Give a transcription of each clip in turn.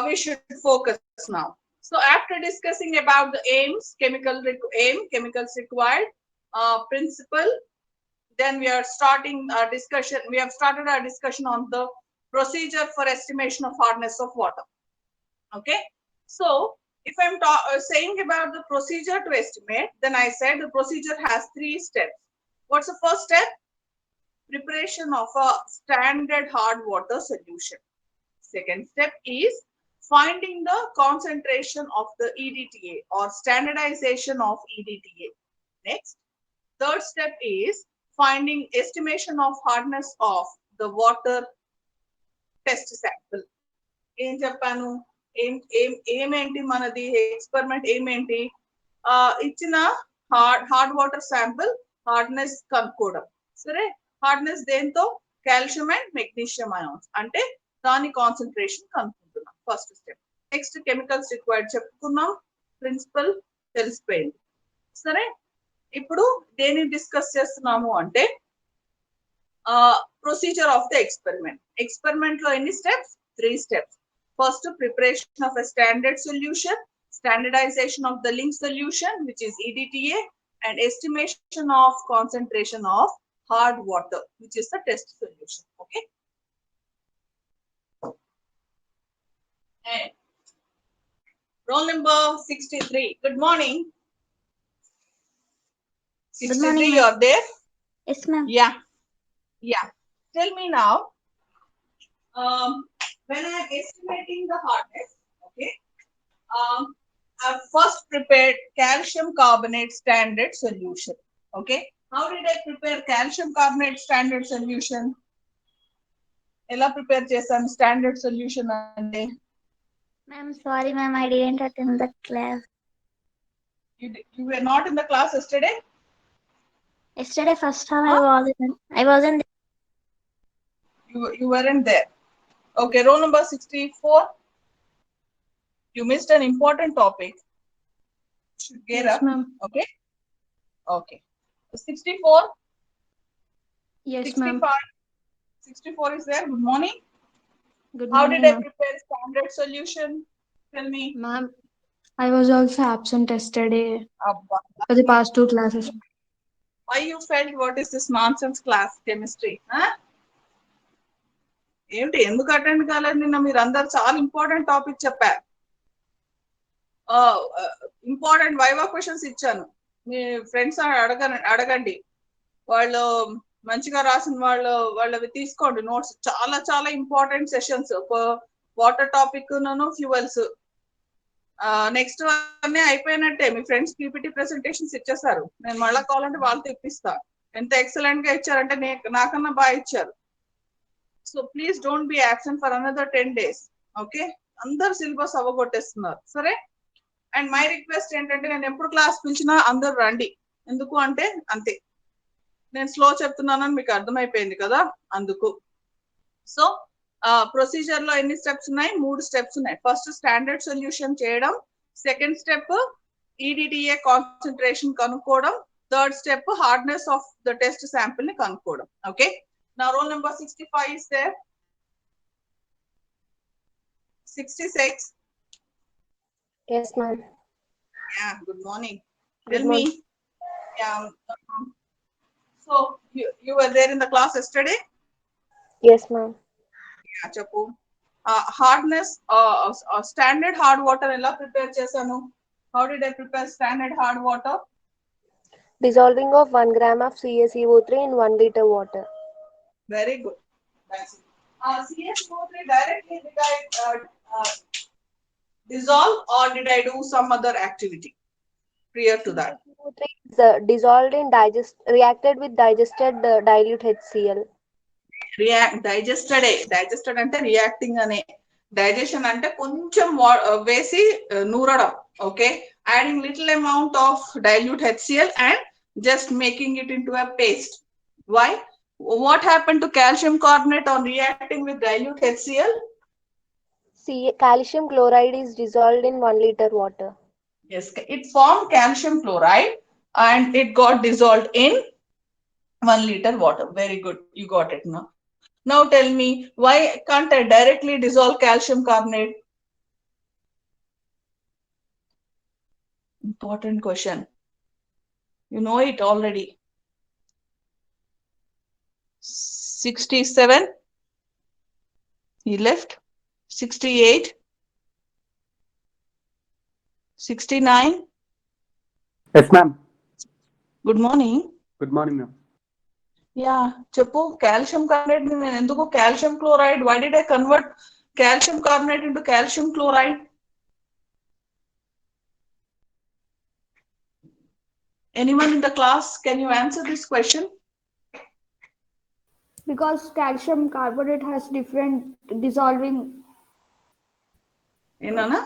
we should focus now. So after discussing about the aims, chemicals required, principle, then we are starting our discussion. We have started our discussion on the procedure for estimation of hardness of water. Okay. So if I'm saying about the procedure to estimate, then I said the procedure has 3 steps. What's the first step? Preparation of a standard hard water solution. Second step is finding the concentration of the EDTA or standardization of EDTA. Next, third step is finding estimation of hardness of the water test sample. ఏం చెప్పాను, ఏమేంటి మనది experiment ఏమేంటి, ఇచ్చిన hard water sample hardness కనుక్కోవడం. సరే, hardness దేంతో? Calcium and magnesium ions, అంటే దాని concentration కనుక్కుంటున్నాం. First step. Next chemicals required చెప్పుకున్నాం, ప్రిన్సిపల్ తెలిసిపోయింది. సరే, ఇప్పుడు దేన్ని డిస్కస్ చేస్తున్నాము అంటే procedure of the experiment. Experiment లో ఎన్ని steps? 3 steps. First, preparation of a standard solution, standardization of the link solution, which is EDTA, and estimation of concentration of hard water, which is the test solution. Okay. And roll number 63. Good morning. 63, good morning, you are there? Yes, ma'am. Yeah. Tell me now. When I am estimating the hardness, okay, I've first prepared calcium carbonate standard solution. Okay, how did I prepare calcium carbonate standard solution? Ela prepare chesanu standard solution ante? Ma'am, sorry, ma'am, I didn't attend the class. You were not in the class yesterday? Yesterday, first time I wasn't. You weren't there. Okay, roll number 64. You missed an important topic. Should get Yes, up. ma'am. Okay. 64. Yes, 65. ma'am. 64 is there. Good morning. Good How morning, did I ma'am. prepare standard solution? Tell me. Ma'am, I was also absent yesterday Abba. for the past 2 classes. Why you felt what is this nonsense class chemistry? Huh? ఏంటి ఎందుకు attend కాలేదు? నిన్న మీరు అందరు చాలా important topic చెప్పారు. Important viva questions ఇచ్చాను. మీ friends అడగండి, వాళ్ళు మంచిగా రాసిన వాళ్ళవి తీసుకోండి నోట్స్. చాలా చాలా important sessions. Water topic fuels. Next అన్నీ అయిపోయినట్టే. మీ ఫ్రెండ్స్ పీపీటీ ప్రెసెంటేషన్స్ ఇచ్చేసారు. నేను మళ్ళా కావాలంటే వాళ్ళతో ఇప్పిస్తా. ఎంత ఎక్సలెంట్ గా ఇచ్చారంటే నాకన్నా బాగా ఇచ్చారు. So please don't be absent for another 10 days. Okay, అందరు సిలబస్ అవ్వగొట్టేస్తున్నారు. సరే, అండ్ మై రిక్వెస్ట్ ఏంటంటే నేను ఎప్పుడు క్లాస్ పిలిచినా అందరు రండి. ఎందుకు అంటే అంతే, నేను స్లో చెప్తున్నానని మీకు అర్థమైపోయింది కదా, అందుకు. సో ప్రొసీజర్ లో ఎన్ని స్టెప్స్ ఉన్నాయి? 3 స్టెప్స్ ఉన్నాయి. ఫస్ట్ స్టాండర్డ్ సొల్యూషన్ చేయడం, సెకండ్ స్టెప్ ఈడిటిఏ కాన్సన్ట్రేషన్ కనుక్కోవడం, third step hardness of the test sample ని కనుక్కోవడం. ఓకే, నా roll number 65 is there. 66. Yes, ma'am. Yeah, good morning. Good Tell morning. me. Yeah. So you were there in the class yesterday? Yes, ma'am. Yeah, Chapu. Hardness, standard hard water ela prepare chesanu. How did I prepare standard hard water? Dissolving of 1 gram of CaCO3 in 1 liter water. Very good. That's it. CaCO3 directly did I dissolve, or did I do some other activity prior to that? CaCO3 is dissolved in reacted with digested dilute HCl. Digested అంటే reacting అనే, digestion అంటే కొంచెం వేసి నూరడం. Okay, adding little amount of dilute HCl and just making it into a paste. Why? What happened to calcium carbonate on reacting with dilute HCl? Calcium chloride is dissolved in 1 liter water. Yes, it formed calcium chloride and it got dissolved in 1 liter water. Very good, you got it now. Now tell me, why can't I directly dissolve calcium carbonate? Important question. You know it already. 67. He left. 68. 69. Yes, ma'am. Good morning. Good morning, ma'am. Yeah, Chapu, calcium carbonate, enduko calcium chloride. Why did I convert calcium carbonate into calcium chloride? Anyone in the class, can you answer this question? Because calcium carbonate has different dissolving. Enana?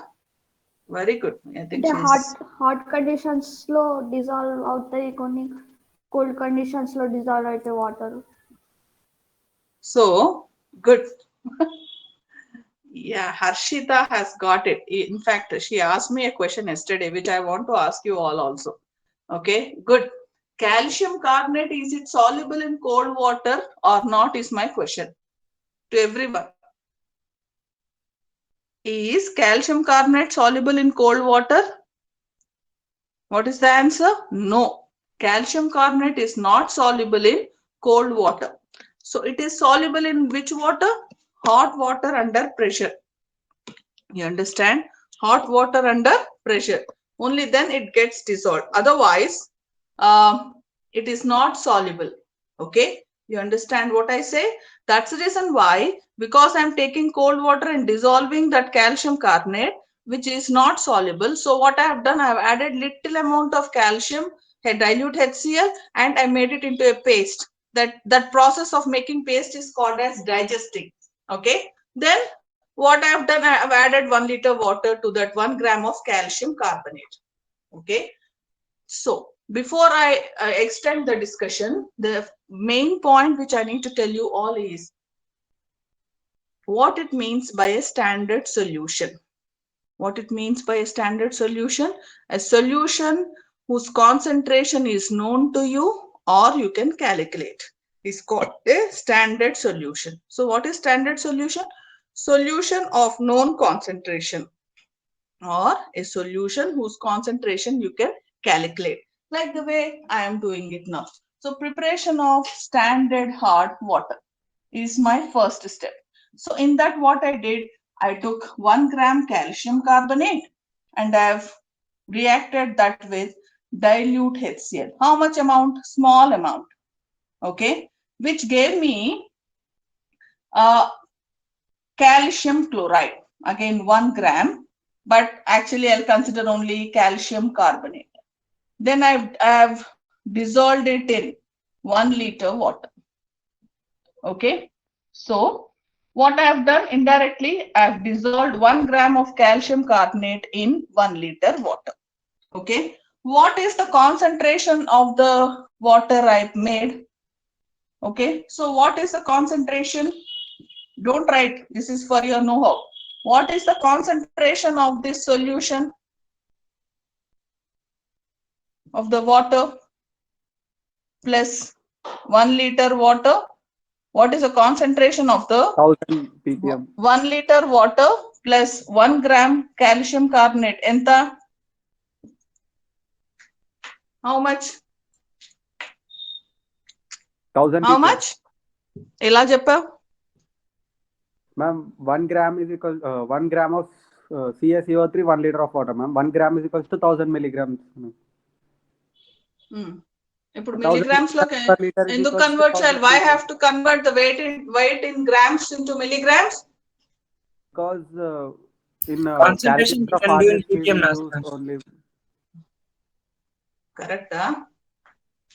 Very good. I think The she's hot conditions లో dissolve అవుతాయి, కొన్ని cold conditions లో dissolve అయితే water. so good. Yeah, Harshita has got it. In fact, she asked me a question yesterday, which I want to ask you all also. Okay, good. Calcium carbonate, is it soluble in cold water or not, is my question to everyone. Is calcium carbonate soluble in cold water? What is the answer? No. Calcium carbonate is not soluble in cold water. So it is soluble in which water? Hot water under pressure. You understand? Hot water under pressure. Only then it gets dissolved. Otherwise, it is not soluble. Okay? You understand what I say? That's the reason why, because I'm taking cold water and dissolving that calcium carbonate, which is not soluble. So what I have done, I have added little amount of calcium, dilute HCl, and I made it into a paste. That process of making paste is called as digesting. Okay? Then what I have done, I have added 1 liter water to that 1 gram of calcium carbonate. Okay. So before I extend the discussion, the main point which I need to tell you all is what it means by a standard solution. What it means by a standard solution? A solution whose concentration is known to you or you can calculate is called a standard solution. So what is standard solution? Solution of known concentration or a solution whose concentration you can calculate, like the way I am doing it now. So preparation of standard hard water is my first step. So in that, what I did, I took 1 gram calcium carbonate and I have reacted that with dilute HCl. How much amount? Small amount. Okay, which gave me calcium chloride, again 1 gram, but actually I'll consider only calcium carbonate. Then I've dissolved it in 1 liter water. Okay, so what I have done indirectly, I have dissolved 1 gram of calcium carbonate in 1 liter water. Okay, what is the concentration of the water I've made? Okay, so what is the concentration? Don't write, this is for your know-how. What is the concentration of this solution of the water plus 1 liter water? What is the concentration of the 1000 ppm. 1 liter water plus 1 gram calcium carbonate? Enta? How much? 1000 How ppm. much? Ela cheppavu? Ma'am, 1 gram is equal 1 gram of CaCO3, 1 liter of water, ma'am. 1 gram is equals to 1000 milligrams. ఇప్పుడు 1000 milligrams లో per liter is ఎందుకు equals to convert 1000 చేయాలి? Why milligrams. Have to convert the weight in grams into milligrams? Because in Concentration calculating the you can do in hardness, we ppm will now, use sir. only. Correct, huh?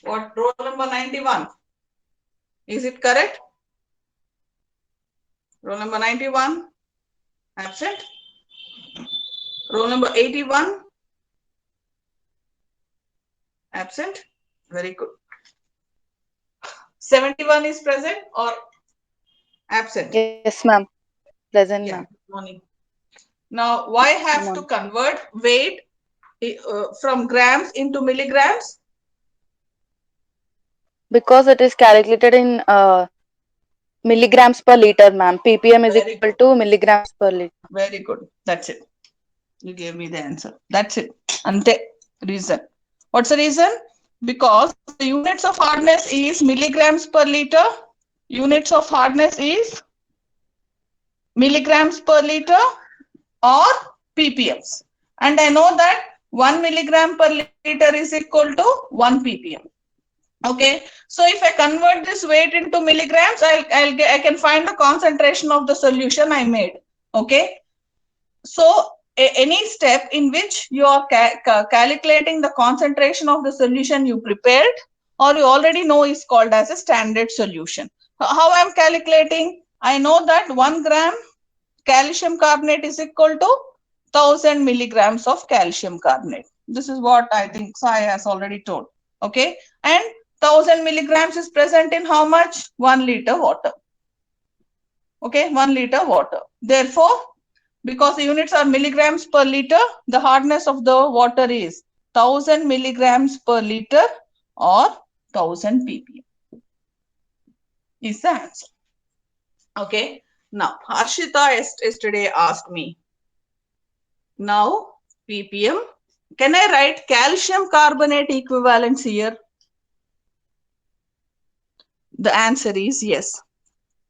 What, roll number 91? Is it correct? Roll number 91? Absent? Roll number 81? Absent? Very good. 71 is present or absent? Yes, ma'am. Present, Yeah, ma'am. good morning. Now, why have Good to morning. convert weight from grams into milligrams? Because it is calculated in milligrams per liter, ma'am. ppm is Very equal good. to milligrams per liter. Very good. That's it. You gave me the answer. That's it. Ante. Reason. What's the reason? Because the units of hardness is milligrams per liter. Units of hardness is milligrams per liter or ppms. And I know that 1 milligram per liter is equal to 1 ppm. Okay, so if I convert this weight into milligrams, I can find the concentration of the solution I made. Okay, so any step in which you are calculating the concentration of the solution you prepared or you already know is called as a standard solution. How I am calculating? I know that 1 gram calcium carbonate is equal to 1000 milligrams of calcium carbonate. This is what I think Sai has already told. Okay, and 1000 milligrams is present in how much? 1 liter water. Okay, 1 liter water. Therefore, because the units are milligrams per liter, the hardness of the water is 1000 milligrams per liter or 1000 ppm is the answer. Okay, now Harshita yesterday asked me, now ppm, can I write calcium carbonate equivalents here? The answer is yes.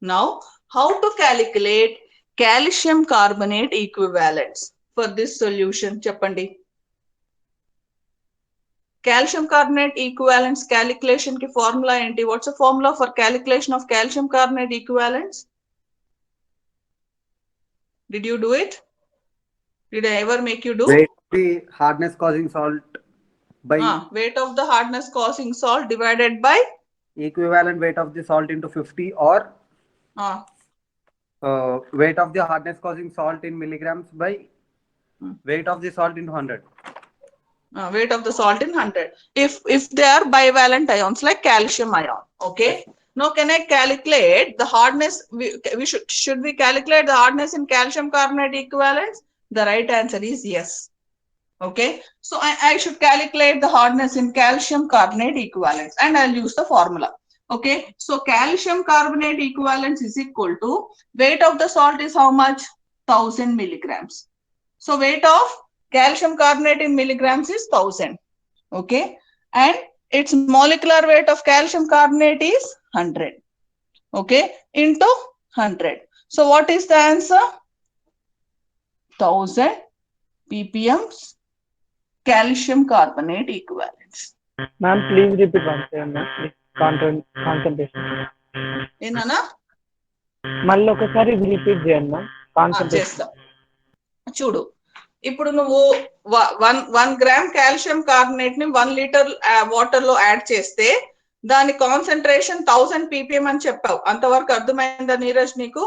Now, how to calculate calcium carbonate equivalents for this solution, Chappandi? Calcium carbonate equivalents calculation ki formula enti? What's the formula for calculation of calcium carbonate equivalents? Did you do it? Did I ever make you do? Weight of the hardness causing salt by Weight of the hardness causing salt divided by equivalent weight of the salt into 50 or weight of the hardness causing salt in milligrams by weight of the salt into 100. Weight of the salt in 100. If they are bivalent ions like calcium ion. Okay. Now can I calculate the hardness? Should we calculate the hardness in calcium carbonate equivalents? The right answer is yes. Okay. So I should calculate the hardness in calcium carbonate equivalents and I'll use the formula. Okay. So calcium carbonate equivalents is equal to weight of the salt is how much? 1000 milligrams. So weight of calcium carbonate in milligrams is 1000. Okay. And its molecular weight of calcium carbonate is 100. Okay. Into 100. So what is the answer? 1000 ppms calcium carbonate equivalents. Ma'am, please repeat once again, ma'am. Concentration. Enana? మళ్ళీ ఒకసారి repeat చేయండి ma'am. Concentration చేస్తా. చూడు, ఇప్పుడు నువ్వు 1 gram calcium carbonate ని 1 litre water లో add చేస్తే దాని కాన్సన్ట్రేషన్ 1000 ppm అని చెప్పావు. అంతవరకు అర్థమైందా నీరజ్ నీకు?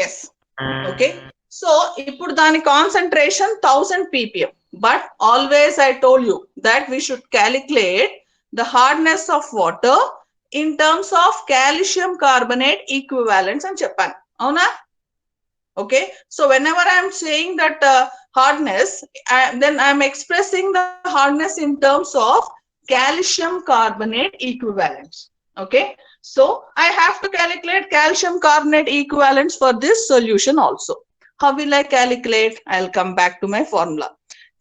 ఎస్. ఓకే. సో ఇప్పుడు దాని concentration 1000 ppm. But always I told you that we should calculate the hardness of water in terms of calcium carbonate equivalents అని చెప్పాను. అవునా? Okay. So whenever I am saying that hardness, then I am expressing the hardness in terms of calcium carbonate equivalents. Okay. So I have to calculate calcium carbonate equivalents for this solution also. How will I calculate? I'll come back to my formula.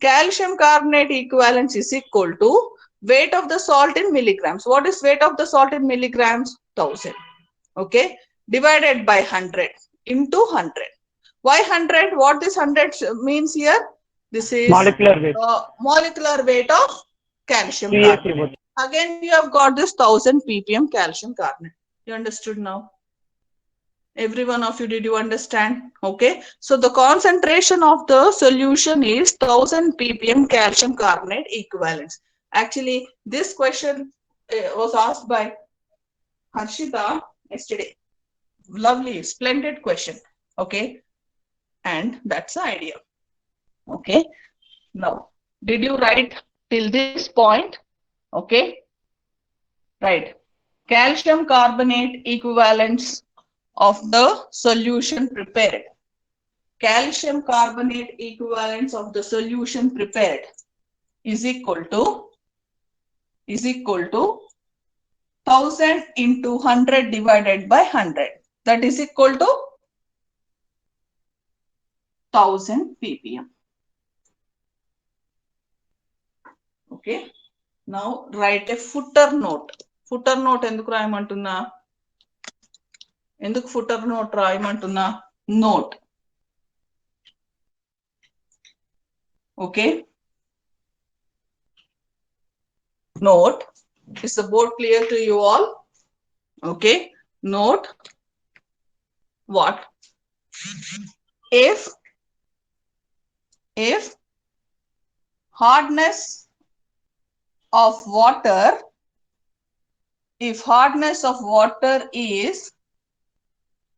Calcium carbonate equivalents is equal to weight of the salt in milligrams. What is weight of the salt in milligrams? 1000. Okay. Divided by 100 into 100. Why 100? What this 100 means here? This is molecular weight of calcium carbonate. Again, you have got this 1000 ppm calcium carbonate. You understood now? Every one of you, did you understand? Okay. So the concentration of the solution is 1000 ppm calcium carbonate equivalents. Actually, this question was asked by Harshita yesterday. Lovely, splendid question. Okay. And that's the idea. Okay. Now, did you write till this point? Okay. Right. Calcium carbonate equivalents of the solution prepared. Calcium carbonate equivalents of the solution prepared is equal to 1000 into 100 divided by 100. That is equal to 1000 ppm. Okay. Now write a footer note. Footer note ఎందుకు రాయమంటున్నా? ఎందుకు footer note రాయమంటున్నా? Note. Okay. Note. Is the board clear to you all? Okay. Note. What? If hardness of water, if hardness of water is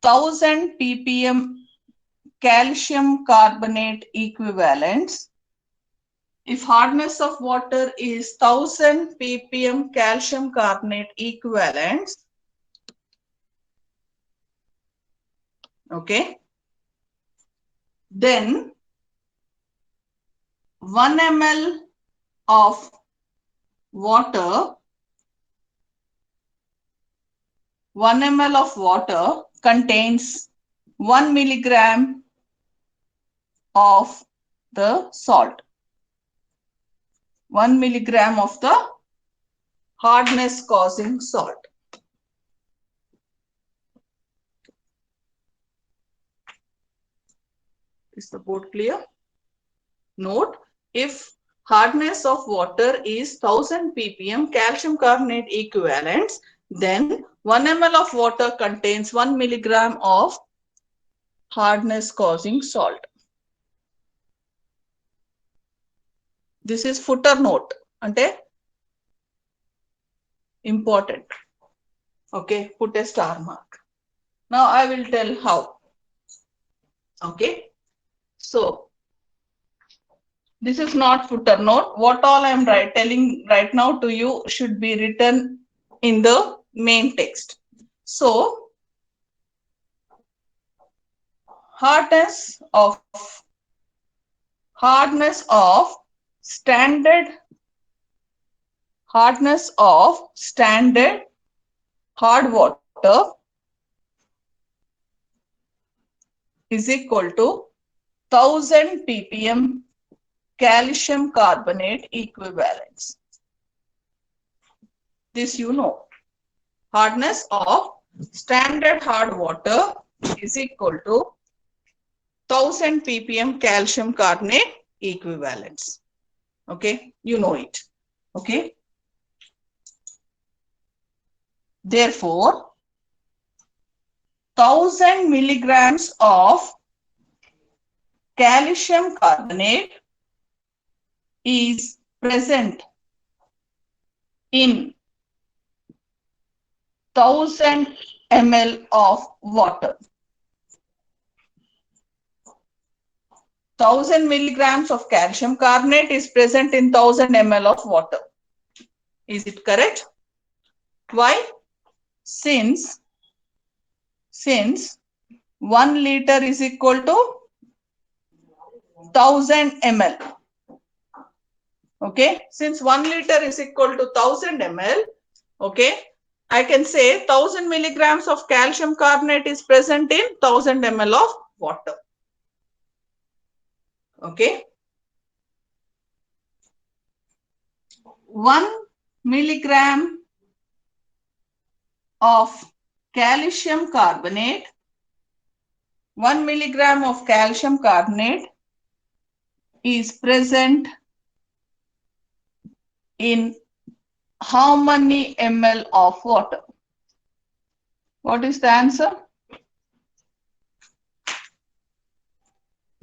1000 ppm calcium carbonate equivalents, if hardness of water is 1000 ppm calcium carbonate equivalents, okay, then 1 ml of water, 1 ml of water contains 1 milligram of the salt. 1 milligram of the hardness causing salt. Is the board clear? Note, if hardness of water is 1000 ppm calcium carbonate equivalents, then 1 ml of water contains 1 milligram of hardness causing salt. This is footer note. Ante important. Okay, put a star mark. Now I will tell how. Okay, so this is not footer note. What all I am telling right now to you should be written in the main text. So hardness of standard hard water is equal to 1000 ppm calcium carbonate equivalents. This you know. Hardness of standard hard water is equal to 1000 ppm calcium carbonate equivalents. Okay, you know it. Okay. Therefore, 1000 milligrams of calcium carbonate is present in 1000 ml of water. 1000 milligrams of calcium carbonate is present in 1000 ml of water. Is it correct? Why? Since 1 liter is equal to 1000 ml. Okay, since 1 liter is equal to 1000 ml, okay, I can say 1000 milligrams of calcium carbonate is present in 1000 ml of water. Okay, 1 milligram of calcium carbonate, 1 milligram of calcium carbonate is present in how many ml of water? What is the answer?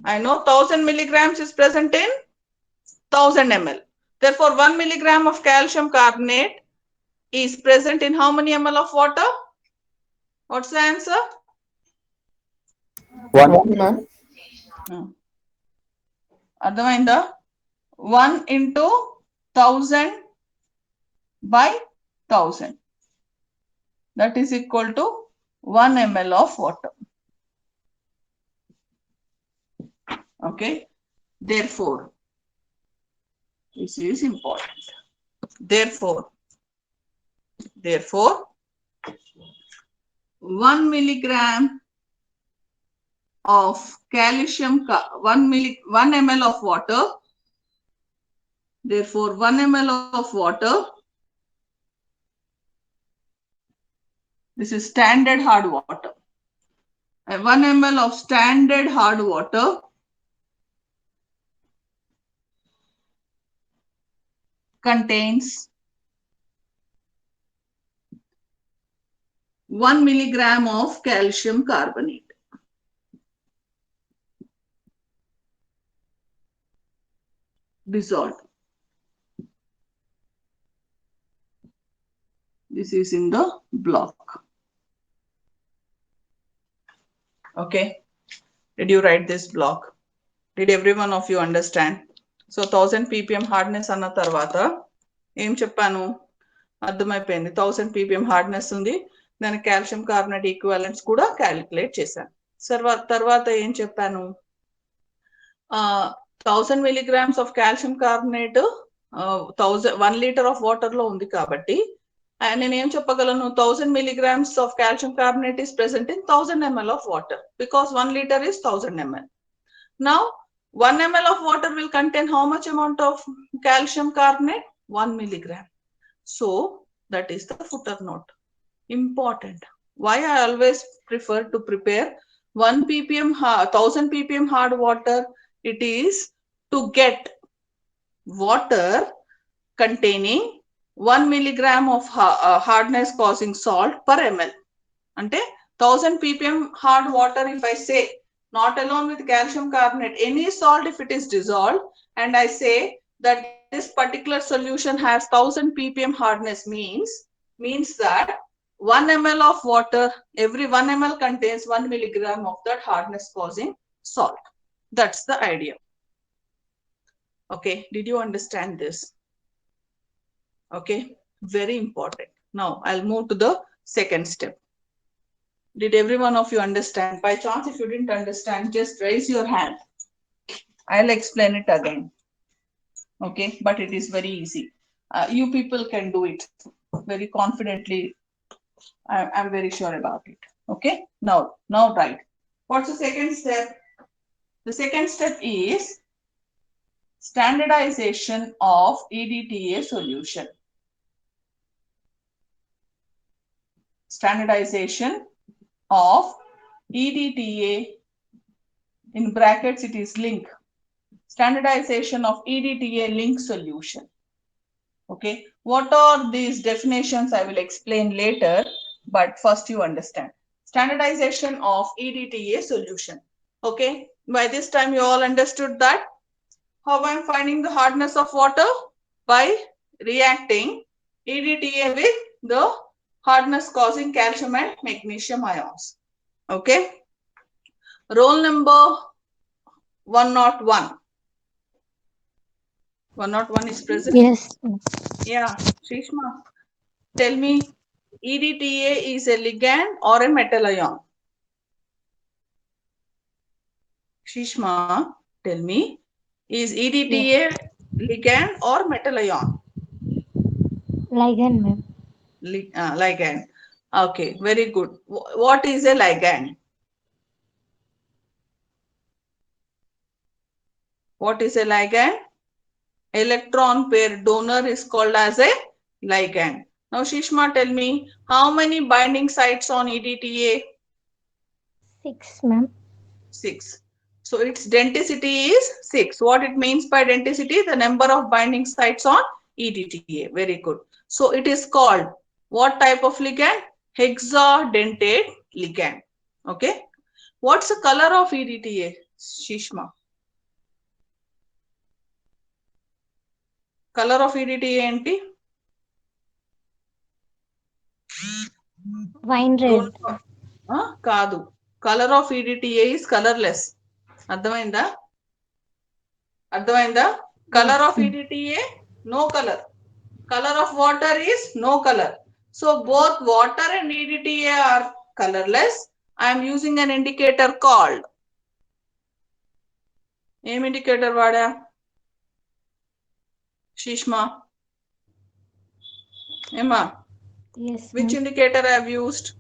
I know 1000 milligrams is present in 1000 ml. Therefore, 1 milligram of calcium carbonate is present in how many ml of water? What's the answer? 1. అర్థమైందా? 1 into 1000 by 1000. That is equal to 1 ml of water. Okay. Therefore, this is important. Therefore, 1 milligram of calcium, 1 ml of water Therefore, 1 ml of water, this is standard hard water. 1 ml of standard hard water contains 1 milligram of calcium carbonate. Dissolved. This is in the block. Okay. Did you write this block? Did every one of you understand? So 1000 ppm hardness అన్న తర్వాత ఏం చెప్పాను? అర్థమైపోయింది. 1000 ppm hardness ఉంది, దాని calcium carbonate equivalents కూడా calculate చేశాను. తర్వాత ఏం చెప్పాను? 1000 milligrams of calcium carbonate 1 liter of water లో ఉంది కాబట్టి నేను ఏం చెప్పగలను? 1000 milligrams of calcium carbonate is present in 1000 ml of water because 1 liter is 1000 ml. Now 1 ml of water will contain how much amount of calcium carbonate? 1 milligram. So that is the footer note. Important. Why I always prefer to prepare 1 ppm 1000 ppm hard water? It is to get water containing 1 milligram of hardness causing salt per ml. Ante 1000 ppm hard water, if I say not alone with calcium carbonate, any salt if it is dissolved, and I say that this particular solution has 1000 ppm hardness, means that 1 ml of water, every 1 ml contains 1 milligram of that hardness causing salt. That's the idea. Okay, did you understand this? Okay, very important. Now I'll move to the second step. Did every one of you understand? By chance, if you didn't understand, just raise your hand. I'll explain it again. Okay, but it is very easy. You people can do it very confidently. I'm very sure about it. Okay, now right. What's the second step? The second step is standardization of EDTA solution. Standardization of EDTA, in brackets it is link. Standardization of EDTA link solution. Okay, what are these definitions? I will explain later, but first you understand. Standardization of EDTA solution. Okay, by this time you all understood that. How I'm finding the hardness of water? By reacting EDTA with the hardness causing calcium and magnesium ions. Okay, roll number 101. 101 is present? Yes. Yeah, Shrishma, tell me, EDTA is a ligand or a metal ion? Shrishma, tell me, is EDTA ligand or metal ion? Ligand, ma'am. Ligand. Okay, very good. What is a ligand? What is a ligand? Electron pair donor is called as a ligand. Now, Shishma, tell me, how many binding sites on EDTA? 6, ma'am. 6. So its density is 6. What it means by density? The number of binding sites on EDTA. Very good. So it is called what type of ligand? Hexadentate ligand. Okay. What's the color of EDTA, Shishma? Color of EDTA enti? Wine red. Kaadu. Color of EDTA is colorless. Ardhamainda? Color of EDTA, no color. Color of water is no color. So both water and EDTA are colorless. I am using an indicator called. Name indicator vada? Shishma. Emma. Yes. Which indicator I have used?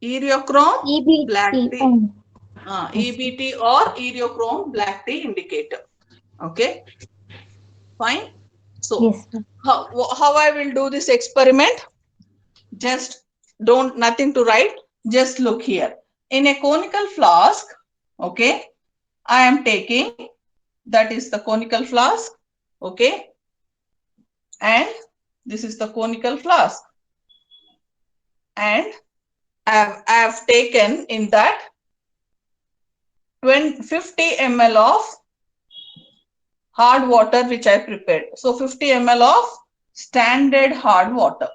Eriochrome, black tea. EBT or Eriochrome black tea indicator. Okay, fine. So Yes, ma'am. how I will do this experiment? Just nothing to write. Just look here. In a conical flask, okay, I am taking, that is the conical flask, okay, and this is the conical flask, and I have taken in that 50 ml of hard water which I prepared. So 50 ml of standard hard water.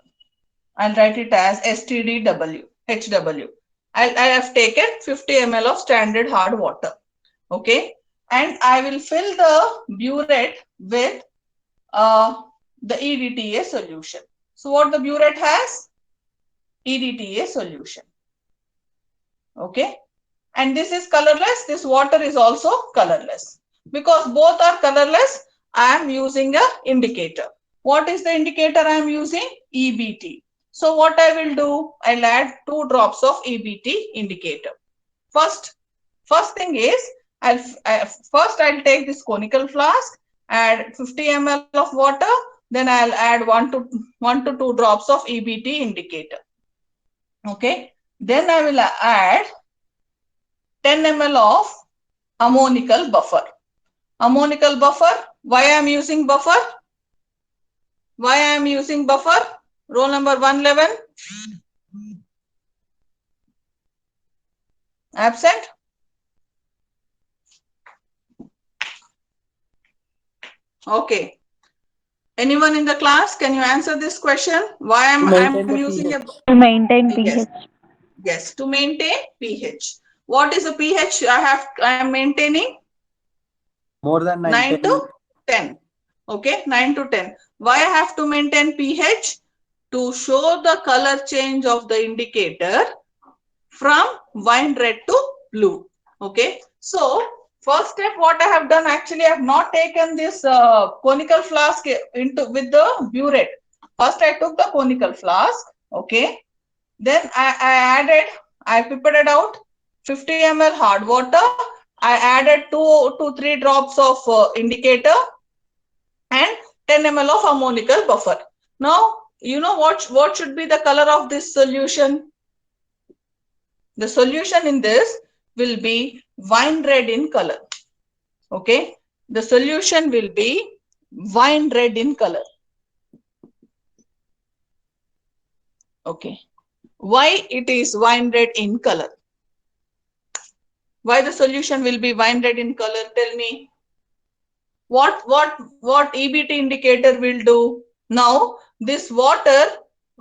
I'll write it as STDW, HW. I have taken 50 ml of standard hard water. Okay. And I will fill the burette with the EDTA solution. So what the burette has? EDTA solution. Okay. And this is colorless. This water is also colorless. Because both are colorless, I am using a indicator. What is the indicator I am using? EBT. So what I will do, I'll add 2 drops of EBT indicator. First thing is, I'll take this conical flask, add 50 ml of water, then I'll add 1 to 2 drops of EBT indicator. Okay. Then I will add 10 ml of ammonical buffer. Ammonical buffer, why I am using buffer? Why I am using buffer? Roll number 111. Absent? Okay. Anyone in the class, can you answer this question? Why am I using a... To maintain Yes. pH. Yes, to maintain pH. What is the pH I am maintaining? More than 9 to 10. Okay, 9 to 10. Why I have to maintain pH? To show the color change of the indicator from wine red to blue. Okay, so first step what I have done, actually I have not taken this conical flask with the burette. First I took the conical flask. Okay, then I prepared out 50 ml hard water. I added 2 to 3 drops of indicator and 10 ml of ammonical buffer. Now, you know what should be the color of this solution? The solution in this will be wine red in color. Okay, the solution will be wine red in color. Okay, why it is wine red in color? Why the solution will be wine red in color? Tell me. What EBT indicator will do? Now, this water,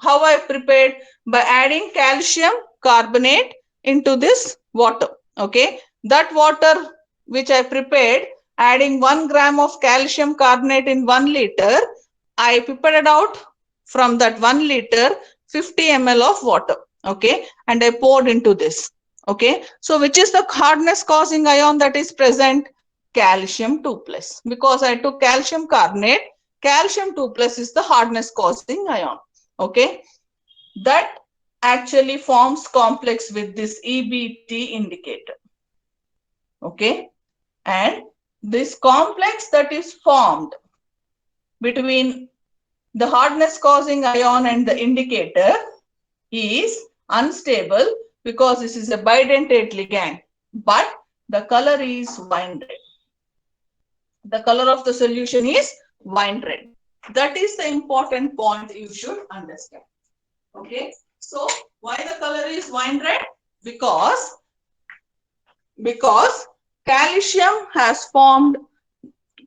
how I prepared? By adding calcium carbonate into this water. Okay, that water which I prepared, adding 1 gram of calcium carbonate in 1 liter, I prepared out from that 1 liter 50 ml of water. Okay, and I poured into this. Okay, so which is the hardness causing ion that is present? Calcium 2+. Because I took calcium carbonate, calcium 2+ is the hardness causing ion. Okay, that actually forms complex with this EBT indicator. Okay, and this complex that is formed between the hardness causing ion and the indicator is unstable because this is a bidentate ligand, but the color is wine red. The color of the solution is wine red. That is the important point you should understand. Okay, so why the color is wine red? Because calcium has formed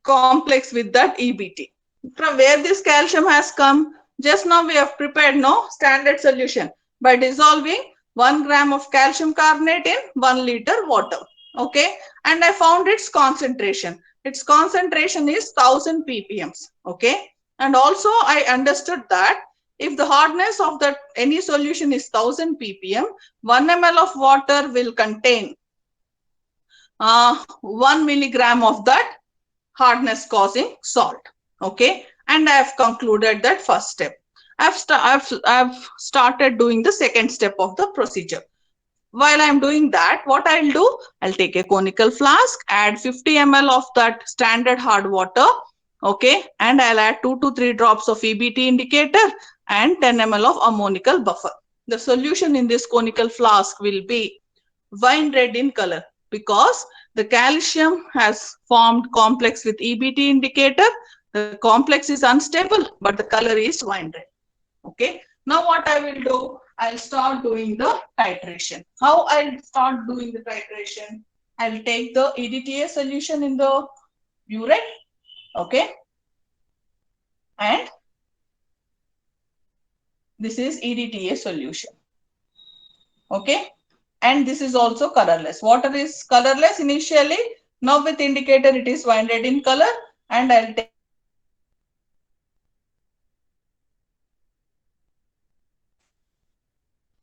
complex with that EBT. From where this calcium has come? Just now we have prepared standard solution by dissolving 1 gram of calcium carbonate in 1 liter water. Okay, and I found its concentration. Its concentration is 1000 ppm. Okay, and also I understood that if the hardness of that any solution is 1000 ppm, 1 ml of water will contain 1 milligram of that hardness causing salt. Okay, and I have concluded that first step. I've started doing the second step of the procedure. while I'm doing that, what I'll do, I'll take a conical flask, add 50 ml of that standard hard water, okay, and I'll add 2 to 3 drops of EBT indicator and 10 ml of ammonical buffer. The solution in this conical flask will be wine red in color because the calcium has formed complex with EBT indicator. The complex is unstable, but the color is wine red. Okay. Now what I will do, I'll start doing the titration. How I'll start doing the titration? I'll take the EDTA solution in the burette. Okay. And this is EDTA solution. Okay. And this is also colorless. Water is colorless initially. Now with indicator, it is wine red in color. And I'll take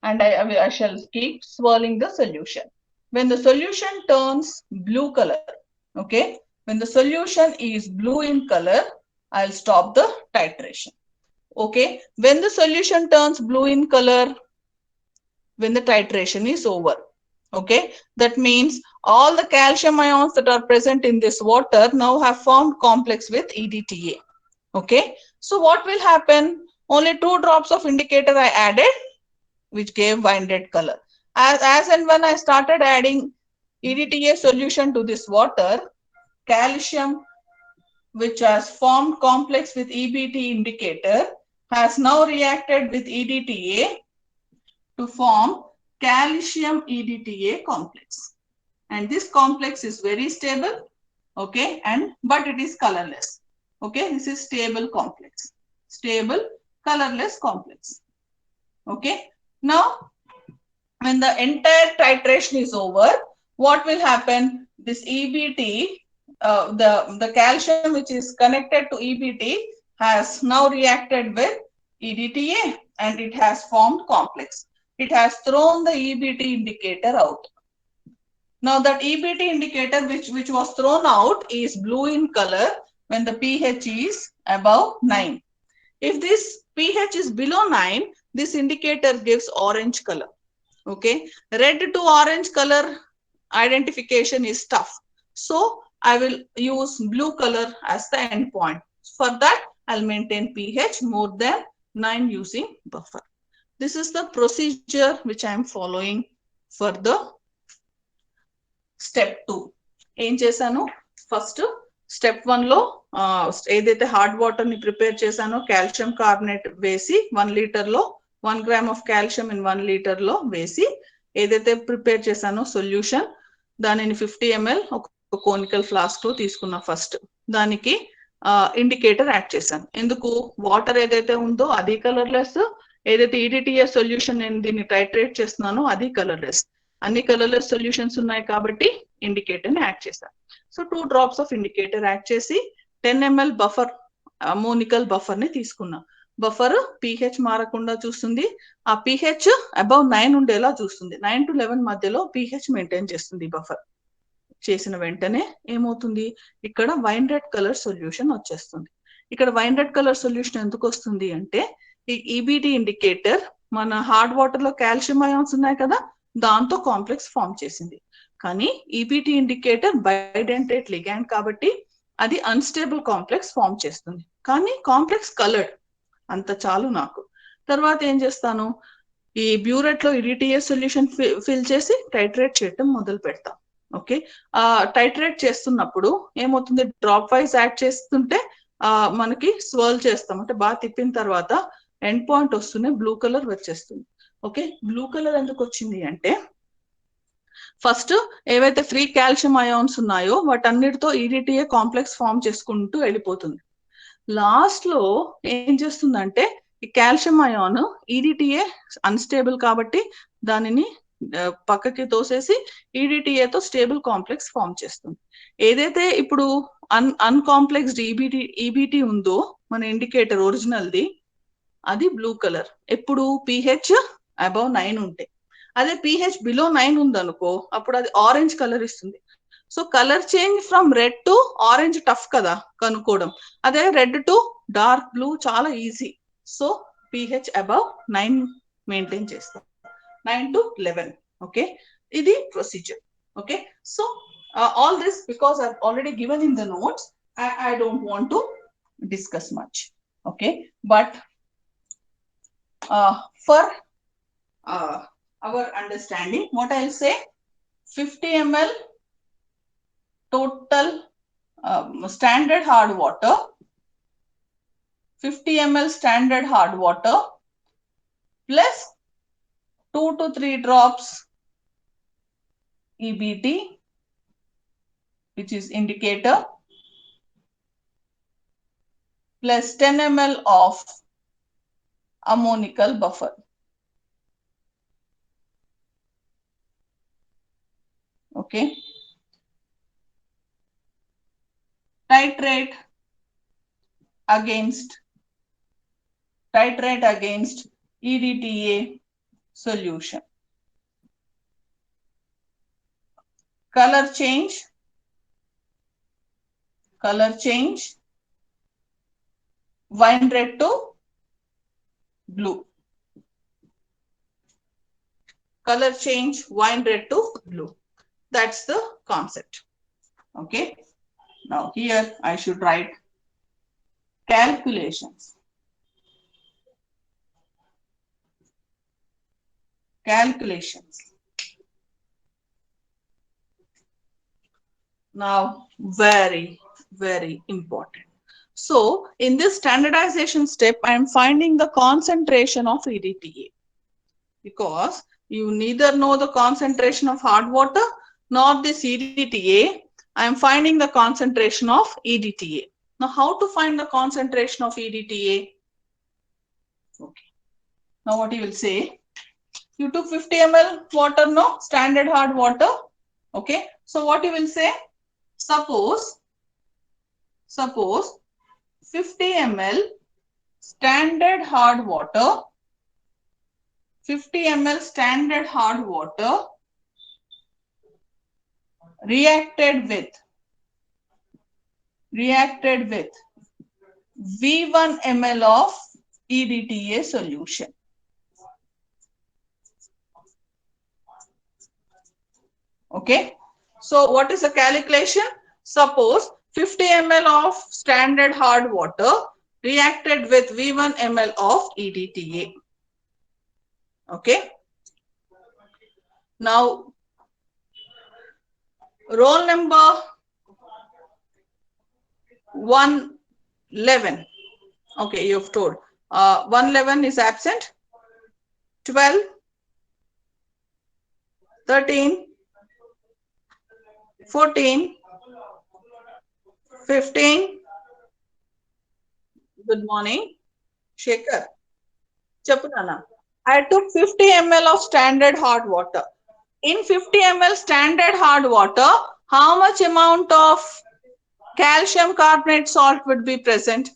and I shall keep swirling the solution. When the solution turns blue color, okay, when the solution is blue in color, I'll stop the titration. Okay, when the solution turns blue in color, when the titration is over. Okay, that means all the calcium ions that are present in this water now have formed complex with EDTA. Okay, so what will happen? Only 2 drops of indicator I added, which gave wine red color. As and when I started adding EDTA solution to this water, calcium, which has formed complex with EBT indicator, has now reacted with EDTA to form calcium EDTA complex. And this complex is very stable, okay, but it is colorless. Okay, this is stable complex. Stable, colorless complex. Okay. Now, when the entire titration is over, what will happen? This EBT, the calcium which is connected to EBT has now reacted with EDTA and it has formed complex. It has thrown the EBT indicator out. Now that EBT indicator which was thrown out is blue in color when the pH is above 9. If this pH is below 9, this indicator gives orange color. Okay, red to orange color identification is tough. So I will use blue color as the endpoint. For that, I'll maintain pH more than 9 using buffer. This is the procedure which I am following for the step 2. ఏం చేశాను? First step 1 లో ఏదైతే hard water ని prepare చేశానో calcium carbonate వేసి 1 litre లో 1 gram of calcium in 1 litre లో వేసి ఏదైతే ప్రిపేర్ చేశానో సొల్యూషన్ దానిని 50 ml ఒక కోనికల్ ఫ్లాస్క్ లో తీసుకున్నా. ఫస్ట్ దానికి ఇండికేటర్ యాడ్ చేశాను. ఎందుకు? వాటర్ ఏదైతే ఉందో అది కలర్లెస్, ఏదైతే EDTA సొల్యూషన్ నేను దీన్ని టైట్రేట్ చేస్తున్నానో అది కలర్లెస్. అన్ని కలర్లెస్ సొల్యూషన్స్ ఉన్నాయి కాబట్టి ఇండికేటర్ ని యాడ్ చేశాను. So 2 drops of indicator add చేసి 10 ml బఫర్ అమోనికల్ బఫర్ ని తీసుకున్నా. బఫర్ pH మారకుండా చూస్తుంది, ఆ pH అబౌవ్ 9 ఉండేలా చూస్తుంది. 9 to 11 మధ్యలో pH మెయింటైన్ చేస్తుంది. బఫర్ చేసిన వెంటనే ఏమవుతుంది? ఇక్కడ వైన్ రెడ్ కలర్ సొల్యూషన్ వచ్చేస్తుంది. ఇక్కడ వైన్ రెడ్ కలర్ సొల్యూషన్ ఎందుకు వస్తుంది అంటే ఈ EBT ఇండికేటర్ మన హార్డ్ వాటర్ లో కాల్షియం అయాన్స్ ఉన్నాయి కదా, దాంతో కాంప్లెక్స్ ఫామ్ చేసింది. కానీ EBT ఇండికేటర్ బైడెంటేట్ లిగాండ్ కాబట్టి అది అన్స్టేబుల్ కాంప్లెక్స్ ఫామ్ చేస్తుంది. కానీ కాంప్లెక్స్ కలర్డ్, అంత చాలు నాకు. తర్వాత ఏం చేస్తాను? ఈ బ్యూరెట్ లో EDTA సొల్యూషన్ ఫిల్ చేసి టైట్రేట్ చేయటం మొదలు పెడతాం. ఓకే, టైట్రేట్ చేస్తున్నప్పుడు ఏమవుతుంది? డ్రాప్ వైజ్ యాడ్ చేస్తుంటే మనకి స్వర్ల్ చేస్తాం, అంటే బాగా తిప్పిన తర్వాత ఎండ్ పాయింట్ వస్తూనే బ్లూ కలర్ వచ్చేస్తుంది. ఓకే, బ్లూ కలర్ ఎందుకు వచ్చింది అంటే ఫస్ట్ ఏవైతే ఫ్రీ కాల్షియం అయాన్స్ ఉన్నాయో వాటన్నిటితో EDTA కాంప్లెక్స్ ఫామ్ చేసుకుంటూ వెళ్ళిపోతుంది. లాస్ట్ లో ఏం చేస్తుందంటే ఈ కాల్షియం అయాన్ EDTA అన్స్టేబుల్ కాబట్టి దానిని పక్కకి తోసేసి EDTA తో స్టేబుల్ కాంప్లెక్స్ ఫామ్ చేస్తుంది. ఏదైతే ఇప్పుడు అన్కాంప్లెక్స్డ్ EBT ఉందో మన ఇండికేటర్ ఒరిజినల్ది, అది బ్లూ కలర్. ఎప్పుడు pH అబౌవ్ 9 ఉంటే. అదే pH బిలో 9 ఉందనుకో అప్పుడు అది ఆరెంజ్ కలర్ ఇస్తుంది. So colour change from red to orange tough కదా కనుక్కోవడం. అదే రెడ్ టు డార్క్ బ్లూ చాలా easy. So pH above 9 maintain చేస్తాం, 9 to 11. Okay, is the procedure. Okay, so all this, because I've already given in the notes, I don't want to discuss much. Okay, but for our understanding, what I'll say, 50 ml total standard hard water, 50 ml standard hard water plus 2 to 3 drops EBT, which is indicator, plus 10 ml of ammonical buffer. Okay. Titrate against EDTA solution. Color change, wine red to blue. Color change, wine red to blue. That's the concept. Okay. Now here I should write calculations. Now, very, very important. So in this standardization step, I am finding the concentration of EDTA, because you neither know the concentration of hard water nor this EDTA. I am finding the concentration of EDTA. Now, how to find the concentration of EDTA? Okay. Now, what you will say? You took 50 ml water, no? Standard hard water. Okay. So, what you will say? Suppose 50 ml standard hard water, 50 ml standard hard water reacted with V1 ml of EDTA solution. Okay. So what is the calculation? Suppose 50 ml of standard hard water reacted with V1 ml of EDTA. Okay. Now, roll number 111. Okay, you've told. 111 is absent. 12, 13, 14, 15. Good morning, Shekhar. Chapunana. I took 50 ml of standard hard water. In 50 ml standard hard water, how much amount of calcium carbonate salt would be present?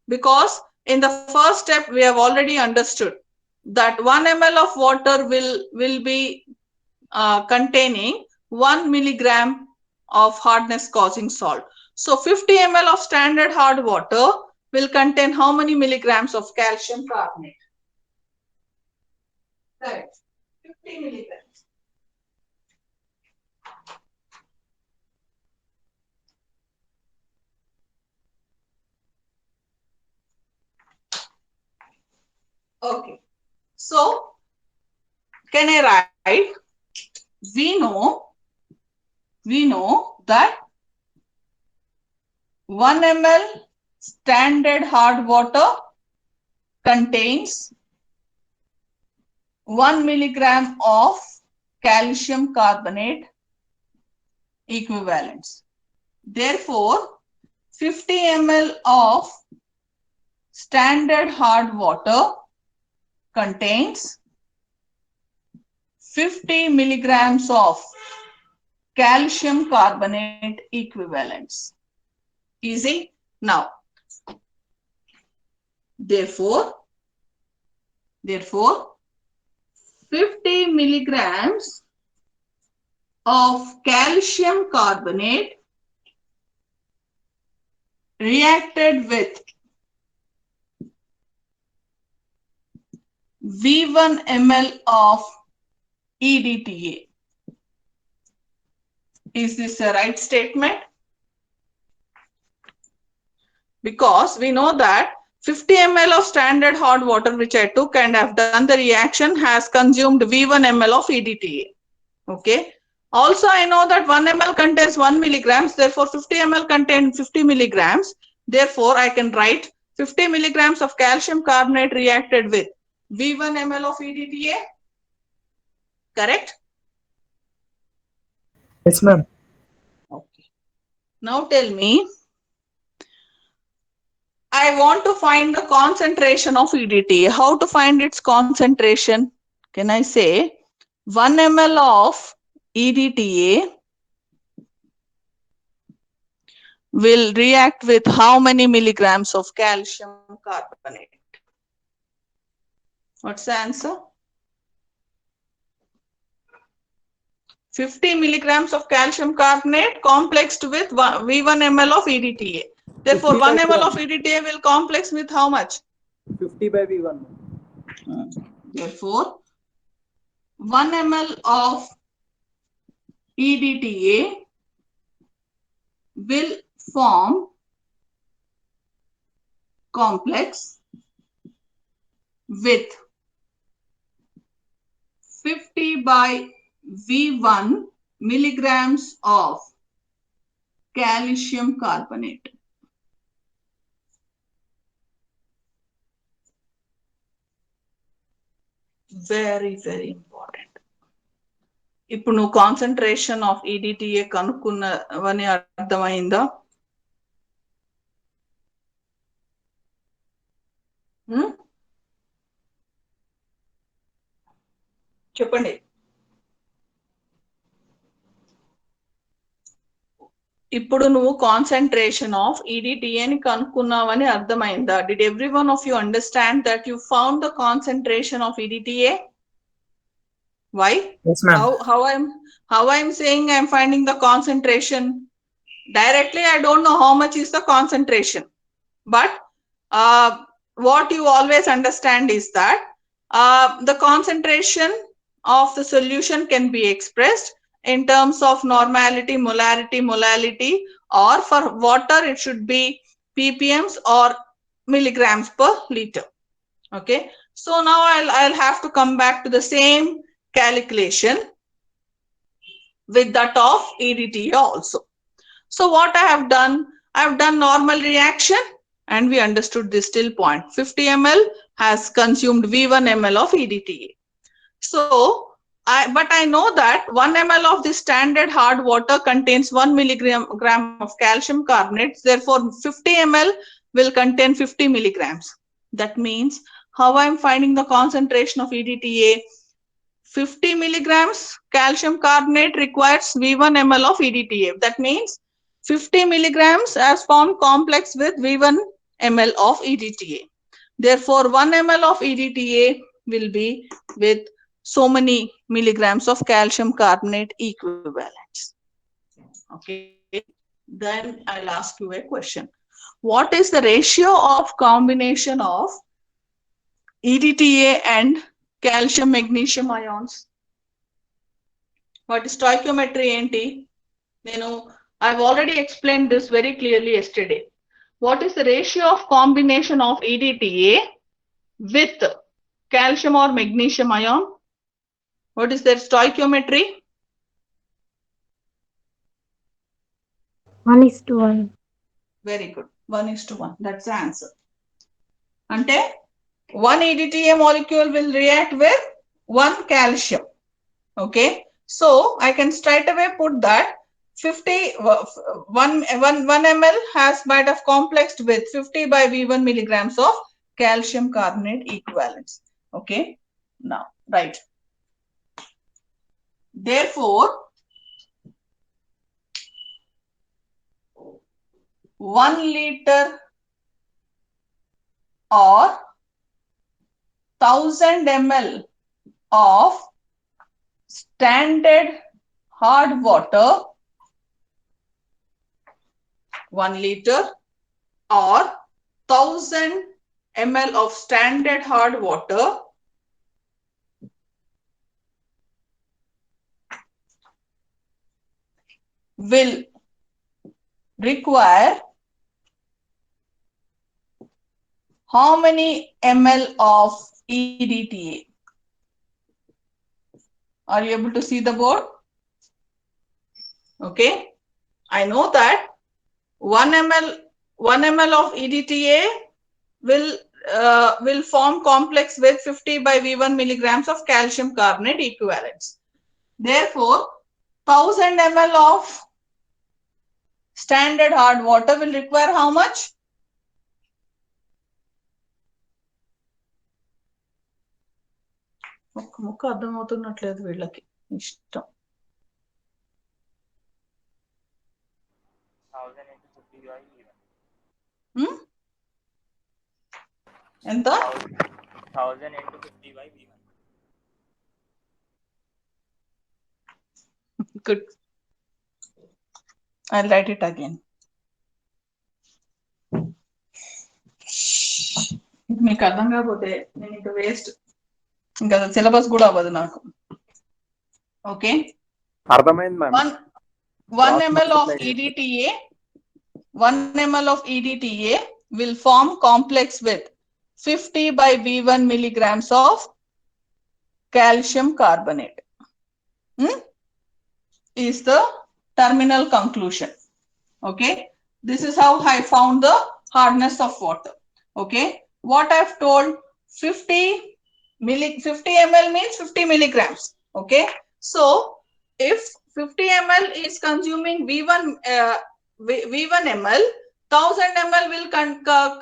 Because in the first step, we have already understood that 1 ml of water will be containing 1 milligram of hardness causing salt. So 50 ml of standard hard water will contain how many milligrams of calcium carbonate? Correct. 50 milligrams. Okay. So can I write? We know that 1 ml standard hard water contains 1 milligram of calcium carbonate equivalents. Therefore, 50 ml of standard hard water contains 50 milligrams of calcium carbonate equivalents. Easy? Now, therefore 50 milligrams of calcium carbonate reacted with V1 ml of EDTA. Is this a right statement? Because we know that 50 ml of standard hot water which I took and have done the reaction has consumed V1 ml of EDTA. Okay. Also, I know that 1 ml contains 1 milligrams. Therefore, 50 ml contains 50 milligrams. Therefore, I can write 50 milligrams of calcium carbonate reacted with V1 ml of EDTA. Correct? Yes, ma'am. Okay. Now tell me, I want to find the concentration of EDTA. How to find its concentration? Can I say 1 ml of EDTA will react with how many milligrams of calcium carbonate? What's the answer? 50 milligrams of calcium carbonate complexed with V1 ml of EDTA. Therefore, 1 ml of EDTA will complex with how much? 50 by V1. Therefore, 1 ml of EDTA will form complex with 50 by V1 milligrams of calcium carbonate. Very, very important. ఇప్పుడు నువ్వు concentration of EDTA కనుక్కున్నవని అర్థమైందా? చెప్పండి. ఇప్పుడు నువ్వు concentration of ఈడిటిఏని కనుక్కున్నావని అర్థమైందా? Did every one of you understand that you found the concentration of EDTA? Why? Yes, ma'am. How I'm saying I'm finding the concentration? Directly, I don't know how much is the concentration. But what you always understand is that the concentration of the solution can be expressed in terms of normality, molality, or for water, it should be ppms or milligrams per liter. Okay. So now I'll have to come back to the same calculation with that of EDTA also. So what I have done normal reaction and we understood this till point. 50 ml has consumed V1 ml of EDTA. So, but I know that 1 ml of this standard hard water contains 1 milligram of calcium carbonate. Therefore, 50 ml will contain 50 milligrams. That means how I'm finding the concentration of EDTA? 50 milligrams calcium carbonate requires V1 ml of EDTA. That means 50 milligrams has formed complex with V1 ml of EDTA. Therefore, 1 ml of EDTA will be with so many milligrams of calcium carbonate equivalents. Okay. Then I'll ask you a question. What is the ratio of combination of EDTA and calcium magnesium ions? What is stoichiometry enti? I've already explained this very clearly yesterday. What is the ratio of combination of EDTA with calcium or magnesium ion? What is their stoichiometry? 1:1. Very good. 1:1. That's the answer. Ante 1 EDTA molecule will react with 1 calcium. Okay. So I can straight away put that 1 ml might have complexed with 50 by V1 milligrams of calcium carbonate equivalents. Okay. Now, right. Therefore, 1 liter or 1000 ml of standard hard water, 1 liter or 1000 ml of standard hard water will require how many ml of EDTA? Are you able to see the board? Okay. I know that 1 ml of EDTA will form complex with 50 by V1 milligrams of calcium carbonate equivalents. Therefore, 1000 ml of standard hard water will require how much? ముక్క అర్థమవుతున్నట్లేదు వీళ్ళకి ఇష్టం. 1000 into 50 by V1. ఎంత? 1000 into 50 by V1. Good. I'll write it again. మీకు అర్థం కాకపోతే నేను ఇంకా waste, ఇంకా సిలబస్ కూడా అవ్వదు నాకు. ఓకే, అర్థమైంది ma'am. 1 ml of EDTA, 1 ml of EDTA will form complex with 50 by V1 milligrams of calcium carbonate. Is the terminal conclusion. Okay, this is how I found the hardness of water. Okay, what I've told, 50 ml means 50 milligrams. Okay, so if 50 ml is consuming V1 ml, 1000 ml will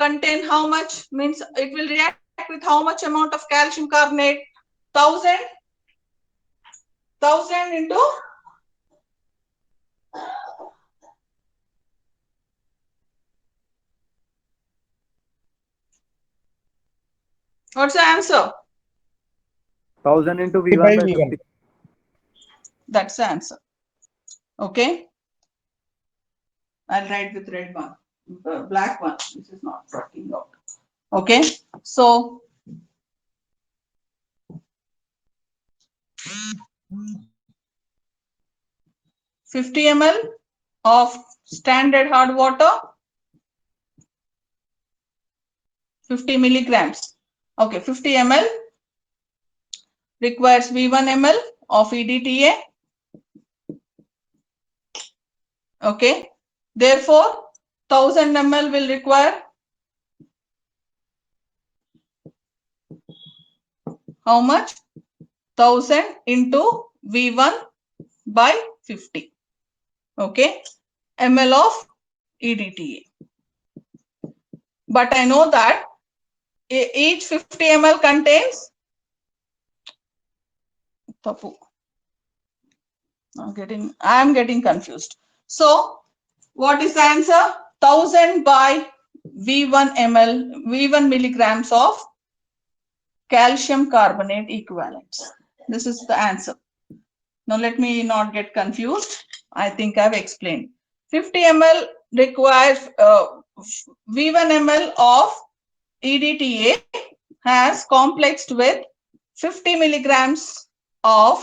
contain how much? Means it will react with how much amount of calcium carbonate? 1000 into what's the answer? 1000 into by V1 by V1. 50. That's the answer. Okay, I'll write with red one, black one. This is not working out. Okay, so 50 ml of standard hard water, 50 milligrams. Okay, 50 ml requires V1 ml of EDTA. Okay, therefore 1000 ml will require how much? 1000 into V1 by 50. Okay, ml of EDTA. But I know that each 50 ml contains I'm getting confused. So what is the answer? 1000 by V1 ml, V1 milligrams of calcium carbonate equivalents. This is the answer. Now let me not get confused. I think I've explained. 50 ml requires V1 ml of EDTA has complexed with 50 milligrams of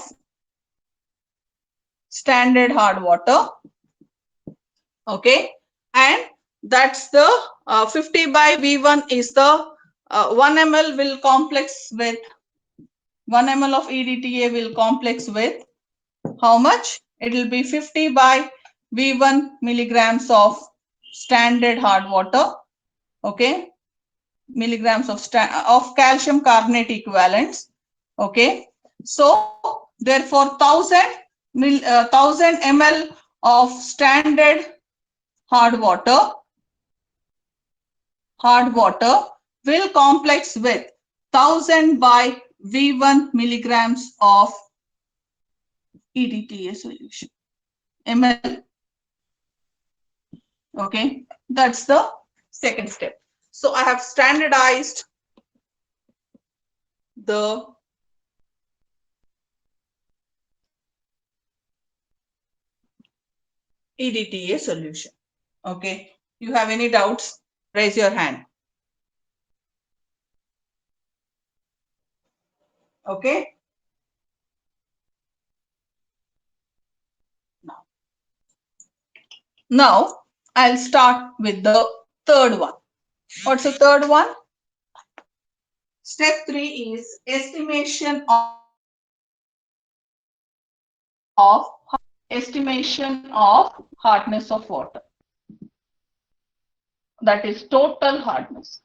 standard hard water. Okay, and that's the 50 by V1 is the 1 ml will complex with 1 ml of EDTA will complex with how much? It will be 50 by V1 milligrams of standard hard water. Okay, milligrams of calcium carbonate equivalents. Okay, so therefore 1000 ml of standard hard water will complex with 1000 by V1 milligrams of EDTA solution, ml. Okay, that's the second step. So I have standardized the EDTA solution. Okay, you have any doubts? Raise your hand. Okay, now Now I'll start with the third one. What's the third one? Step 3 is estimation of hardness of water. That is total hardness.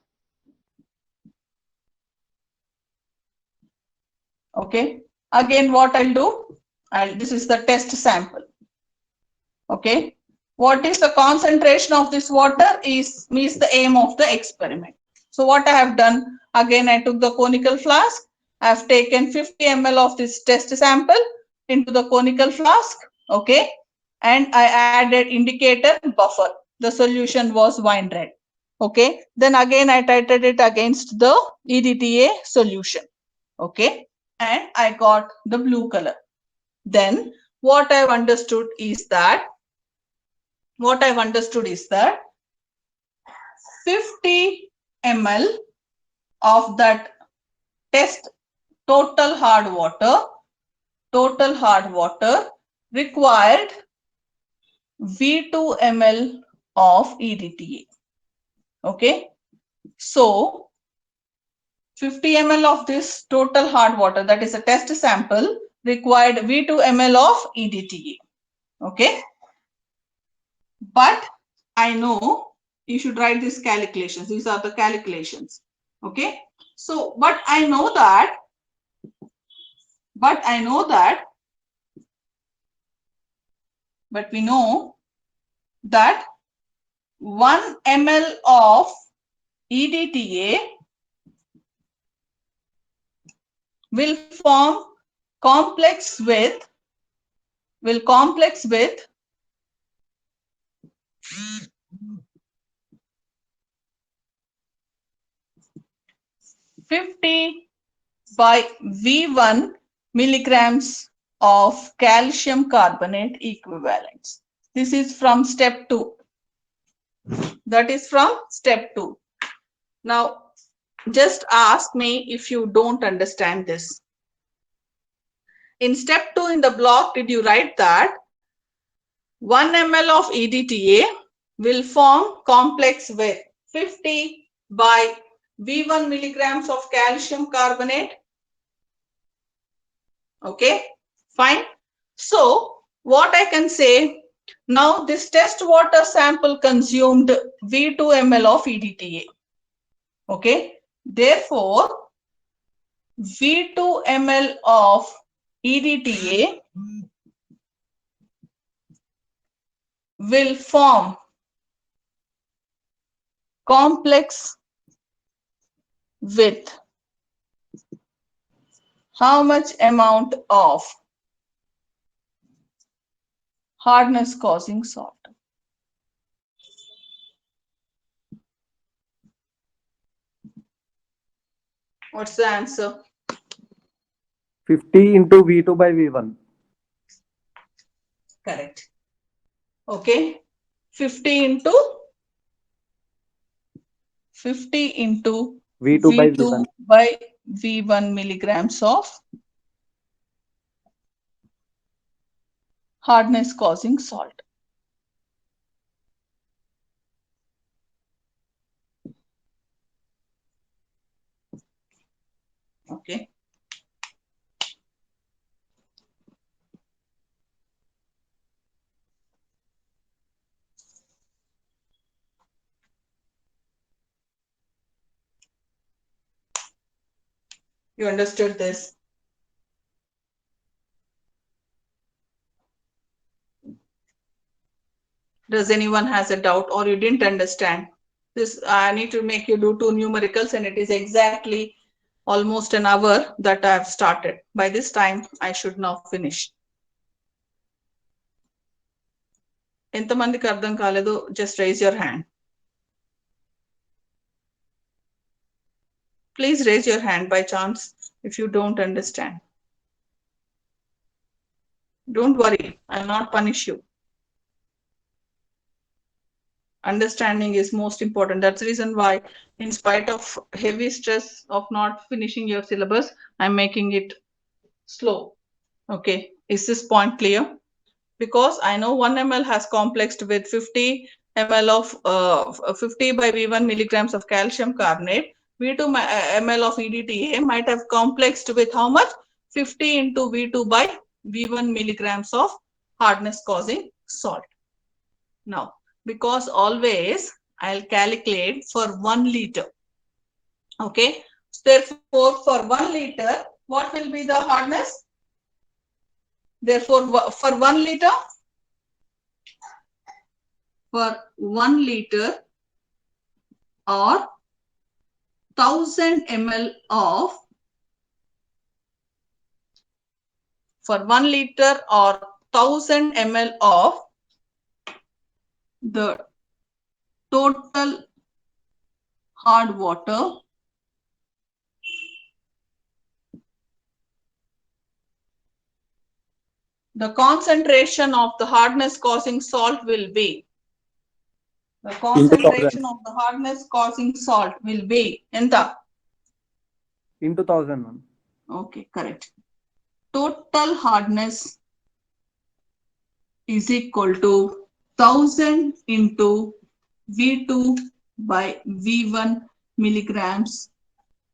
Okay. Again, what I'll do, this is the test sample. Okay. What is the concentration of this water is the aim of the experiment. So what I have done, again, I took the conical flask. I have taken 50 ml of this test sample into the conical flask. Okay. And I added indicator buffer. The solution was wine red. Okay. Then again, I titrated it against the EDTA solution. Okay. And I got the blue color. Then what I've understood is that 50 ml of that test total hard water required V2 ml of EDTA. Okay. So 50 ml of this total hard water, that is a test sample, required V2 ml of EDTA. Okay. But I know you should write these calculations. These are the calculations. Okay. So, but we know that 1 ml of EDTA will complex with 50 by V1 milligrams of calcium carbonate equivalents. This is from step 2. That is from step 2. Now, just ask me if you don't understand this. In step 2 in the block, did you write that 1 ml of EDTA will form complex with 50 by V1 milligrams of calcium carbonate? Okay, fine. So, what I can say, now this test water sample consumed V2 ml of EDTA. Okay, therefore, V2 ml of EDTA will form complex with how much amount of hardness causing salt? What's the answer? 50 into V2 by V1. Correct. Okay. 50 into V2 by V1. by V1 milligrams of hardness causing salt. Okay. You understood this? Does anyone has a doubt or you didn't understand? This I need to make you do 2 numericals and it is exactly almost an hour that I have started. By this time, I should now finish. ఎంతమందికి అర్థం కాలేదో just raise your hand. Please raise your hand by chance if you don't understand. Don't worry, I'll not punish you. Understanding is most important. That's the reason why, in spite of heavy stress of not finishing your syllabus, I'm making it slow. Okay, is this point clear? because I know 1 ml has complexed with 50 ml of 50 by V1 milligrams of calcium carbonate. V2 ml of EDTA might have complexed with how much? 50 into V2 by V1 milligrams of hardness causing salt. Now, because always I'll calculate for 1 liter. Okay. Therefore, for 1 liter, what will be the hardness? Therefore, for 1 liter, or 1000 ml of, for 1 liter or 1000 ml of the total hard water, the concentration of the hardness causing salt will be, the concentration of the hardness causing salt will be enta? Into 1000, ma'am. Okay, correct. Total hardness is equal to 1000 into V2 by V1 milligrams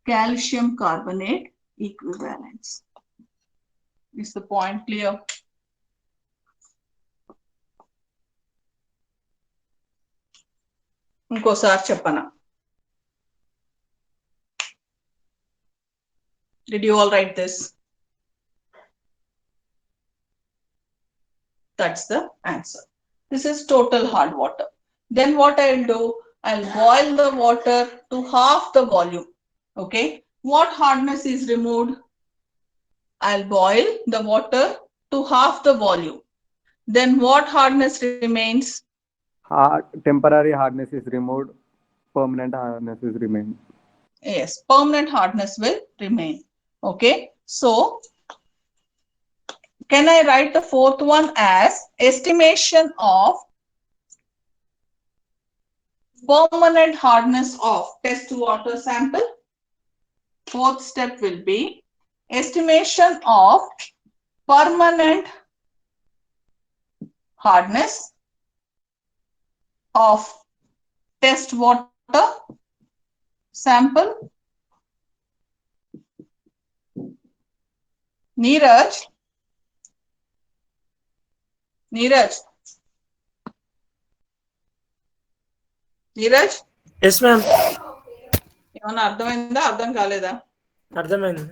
calcium carbonate equivalents. Is the point clear? ఇంకోసారి చెప్పనా? Did you all write this? That's the answer. This is total hard water. Then what I'll do, I'll boil the water to half the volume. Okay. What hardness is removed? I'll boil the water to half the volume. Then what hardness remains? Temporary hardness is removed. Permanent hardness is remain. Yes, permanent hardness will remain. Okay. So, can I write the fourth one as estimation of permanent hardness of test water sample? Fourth step will be estimation of permanent hardness of test water sample. Neeraj, yes ma'am ఏమన్నా అర్థమైందా? అర్థం కాలేదా? అర్థమైంది.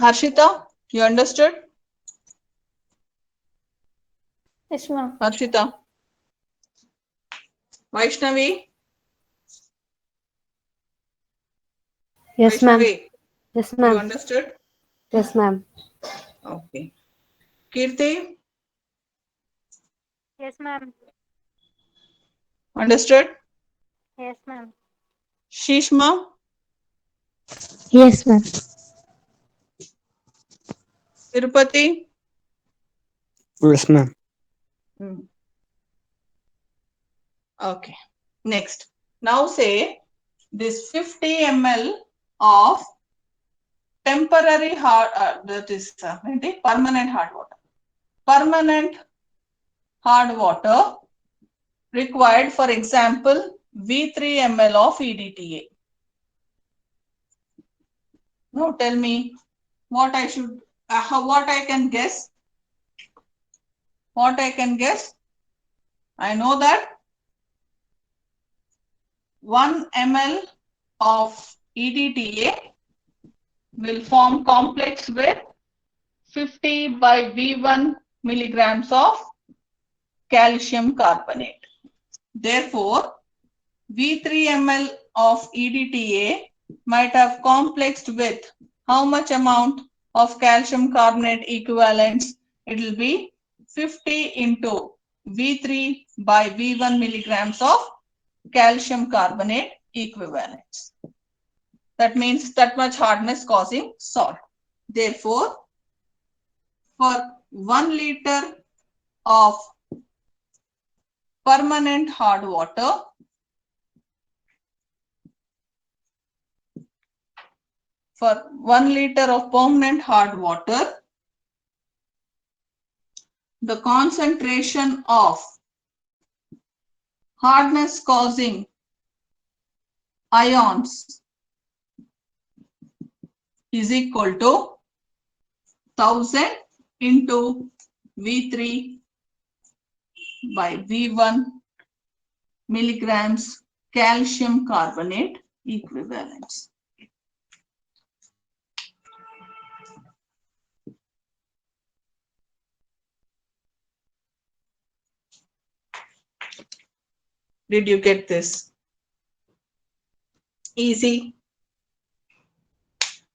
Harshita, you understood? Yes, ma'am. Harshita. Vaishnavi? Yes, ma'am. Vaishnavi, Yes, you ma'am. understood? Yes, ma'am. Okay. Kirti, Yes, ma'am. understood? Yes, ma'am. Shishma, Yes, ma'am. Tirupati? Yes, ma'am. Okay. Next. Now say this 50 ml of temporary that is permanent hard water. Permanent hard water required, for example, V3 ml of EDTA. No, tell me what I should, what I can guess. What I can guess? I know that 1 ml of EDTA will form complex with 50 by V1 milligrams of calcium carbonate. Therefore, V3 ml of EDTA might have complexed with how much amount of calcium carbonate equivalents? It will be 50 into V3 by V1 milligrams of calcium carbonate equivalents. That means that much hardness causing salt. Therefore, for 1 liter of permanent hard water, for 1 liter of permanent hard water, the concentration of hardness causing ions is equal to 1000 into V3 by V1 milligrams calcium carbonate equivalents. Did you get this? Easy.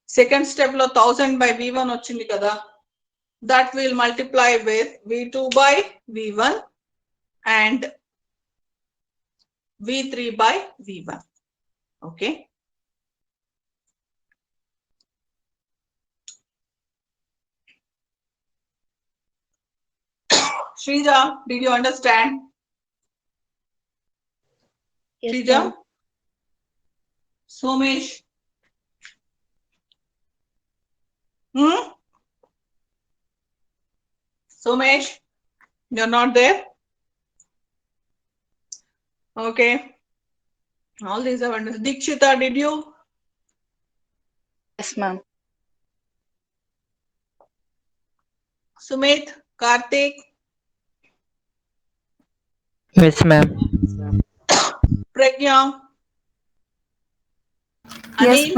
Second step lo 1000 by V1 వచ్చింది కదా. That will multiply with V2 by V1 and V3 by V1. Okay. Shrija, did you understand? Yes, Shrija? ma'am. Somesh? Somesh, you're not there? Okay. All these are understood. Dikshita, did you? Yes, ma'am. Sumit, Karthik, Yes, ma'am. Pragya, Yes, Anil,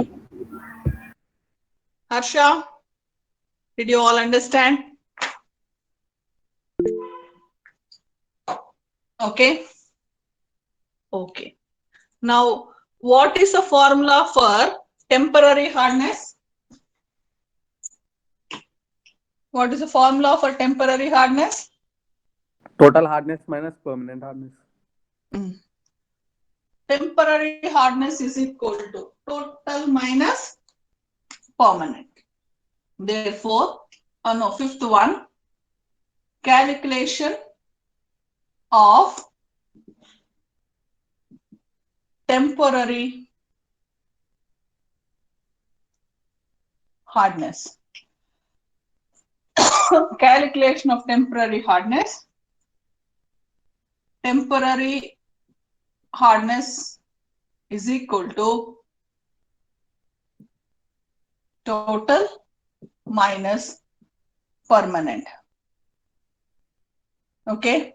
Harsha, did you all understand? Okay. Okay. Now, what is the formula for temporary hardness? What is the formula for temporary hardness? Total hardness minus permanent hardness. Temporary hardness is equal to total minus permanent. Therefore, no, fifth one, calculation of temporary hardness. Calculation of temporary hardness. Temporary hardness is equal to total minus permanent. Okay.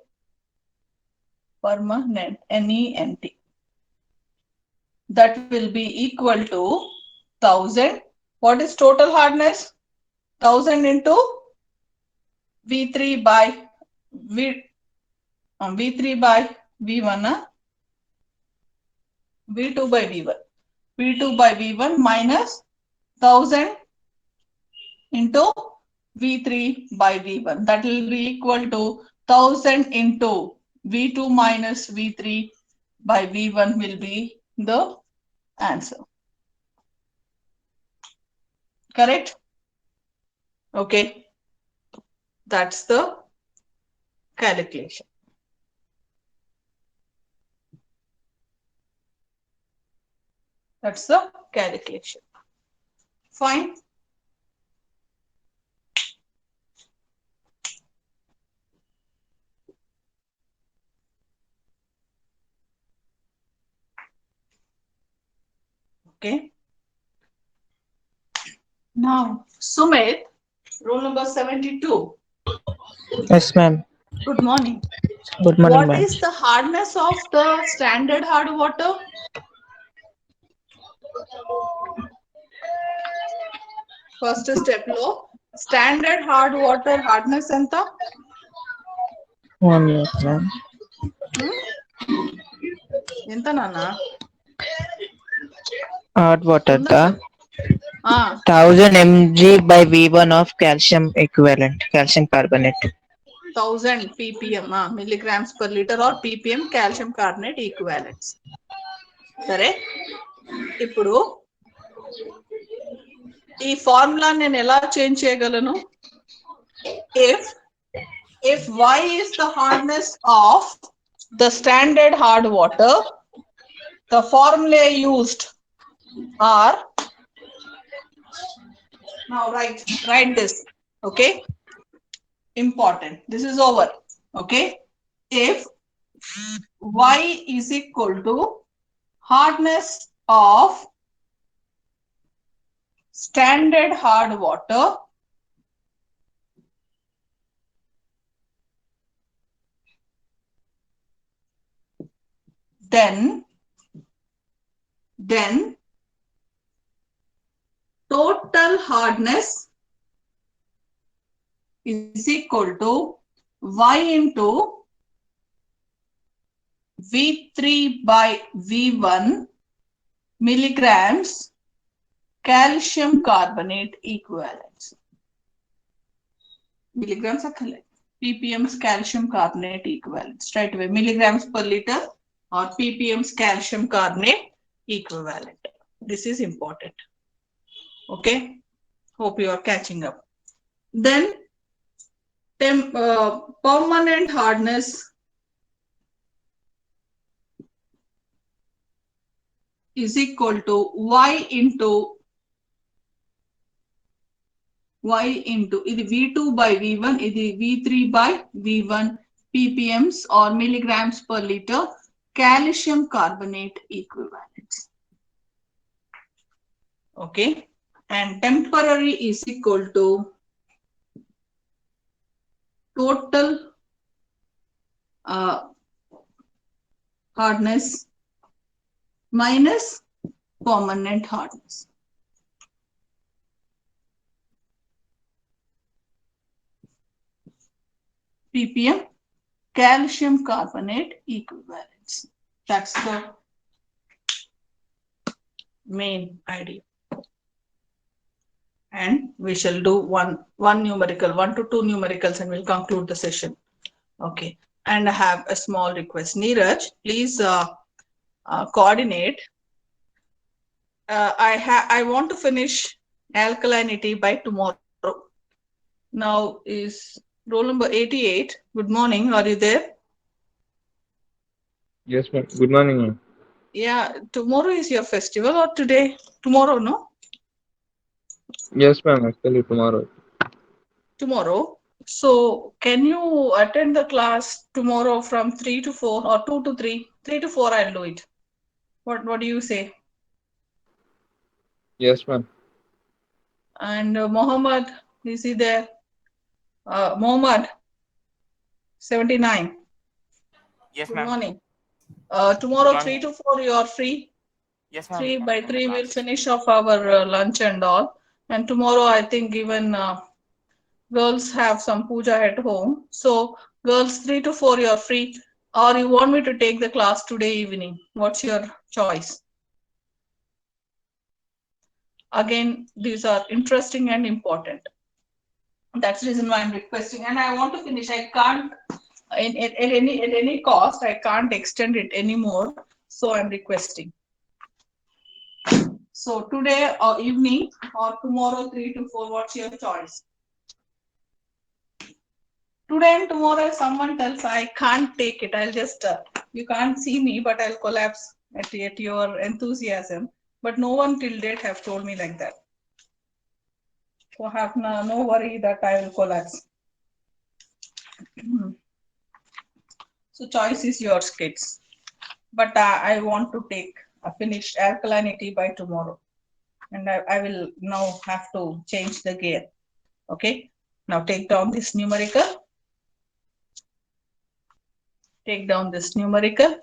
Permanent, NENT. That will be equal to 1000. What is total hardness? 1000 into V3 by V3 by V1. V2 by V1. V2 by V1 minus 1000 into V3 by V1. That will be equal to 1000 into V2 minus V3 by V1 will be the answer. Correct? Okay. That's the calculation. That's the calculation. Fine. Okay. Now, Sumit, roll number 72. Yes, ma'am. Good morning. Good morning, What ma'am. is the hardness of the standard hard water? First step low. Standard hard water hardness enta? 1 minute, ma'am. Enta nana? Hot water, the 1000 mg by V1 of calcium equivalent, calcium carbonate. 1000 ppm milligrams per liter or ppm calcium carbonate equivalents. సరే ఇప్పుడు ఈ formula నేను ఎలా change చేయగలను? If Y is the hardness of the standard hard water, the formula used are, now write this, okay? important. This is over. Okay. If Y is equal to hardness of standard hard water then total hardness is equal to Y into V3 by V1 milligrams calcium carbonate equivalents. Milligrams are ppm's calcium carbonate equivalent. Straight away, milligrams per liter or ppm's calcium carbonate equivalent. This is important. Okay. Hope you are catching up. Then permanent hardness is equal to Y into ఇది V2 by V1, ఇది V3 by V1 ppms or milligrams per liter calcium carbonate equivalents. Okay. And temporary is equal to total hardness minus permanent hardness. ppm calcium carbonate equivalents. That's the main idea. And we shall do one numerical, 1 to 2 numericals, and we'll conclude the session. Okay. And I have a small request. Neeraj, please coordinate. I want to finish alkalinity by tomorrow. Now is roll number 88. Good morning. Are you there? Yes, ma'am. Good morning, ma'am. Yeah. Tomorrow is your festival or today? Tomorrow, no? Yes, ma'am. Actually, tomorrow. Tomorrow. So can you attend the class tomorrow from 3 to 4 or 2 to 3? 3 to 4 I'll do it. What do you say? Yes, ma'am. And Mohammed, is he there? Mohammed, 79. Yes, Good ma'am. morning. Tomorrow Good 3 morning. to 4 you are free. Yes, ma'am. 3 by 3 we'll finish off our lunch and all. And tomorrow I think even girls have some puja at home. So girls 3 to 4 you are free, or you want me to take the class today evening? What's your choice? Again, these are interesting and important. That's the reason why I'm requesting, and I want to finish. I can't at any cost, I can't extend it anymore. So I'm requesting. So today or evening or tomorrow 3 to 4, what's your choice? Today and tomorrow, if someone tells I can't take it, I'll just, you can't see me, but I'll collapse at your enthusiasm. But no one till date have told me like that. So have no worry that I will collapse. So choice is yours, kids. But I want to take a finished alkalinity by tomorrow. And I will now have to change the gear. Okay. Now take down this numerical. Take down this numerical.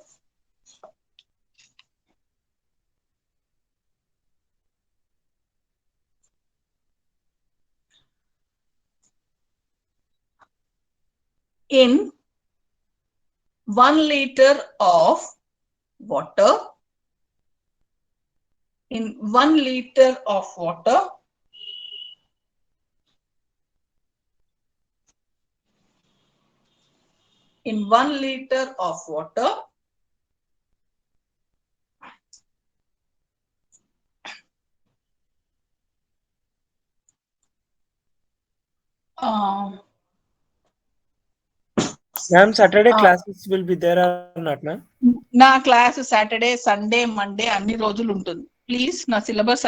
In 1 liter of water, in 1 liter of water, in 1 liter of water, Ma'am, Saturday classes will be there or not, ma'am? నా class Saturday Sunday Monday అన్ని రోజులు ఉంటుంది. Please నా syllabus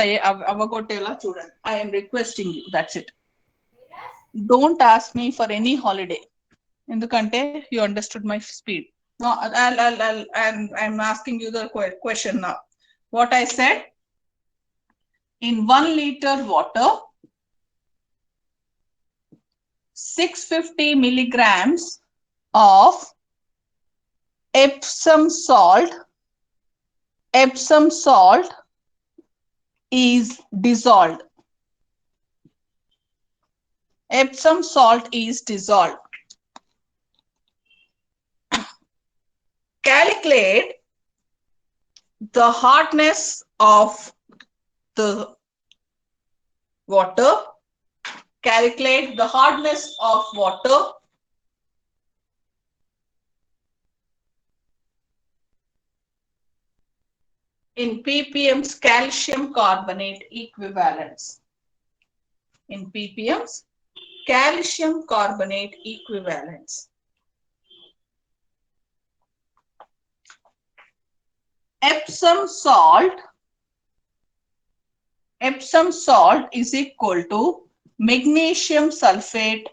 అవ్వగొట్టేలా చూడండి. I'm requesting you. That's it. don't ask me for any holiday. Endukante you understood my speed. No, I'm asking you the question now. What I said, in 1 liter water, 650 milligrams of Epsom salt is dissolved. Epsom salt is dissolved. Calculate the hardness of the water. Calculate the hardness of water in ppm's calcium carbonate equivalents. In ppm's calcium carbonate equivalents. Epsom salt is equal to magnesium sulfate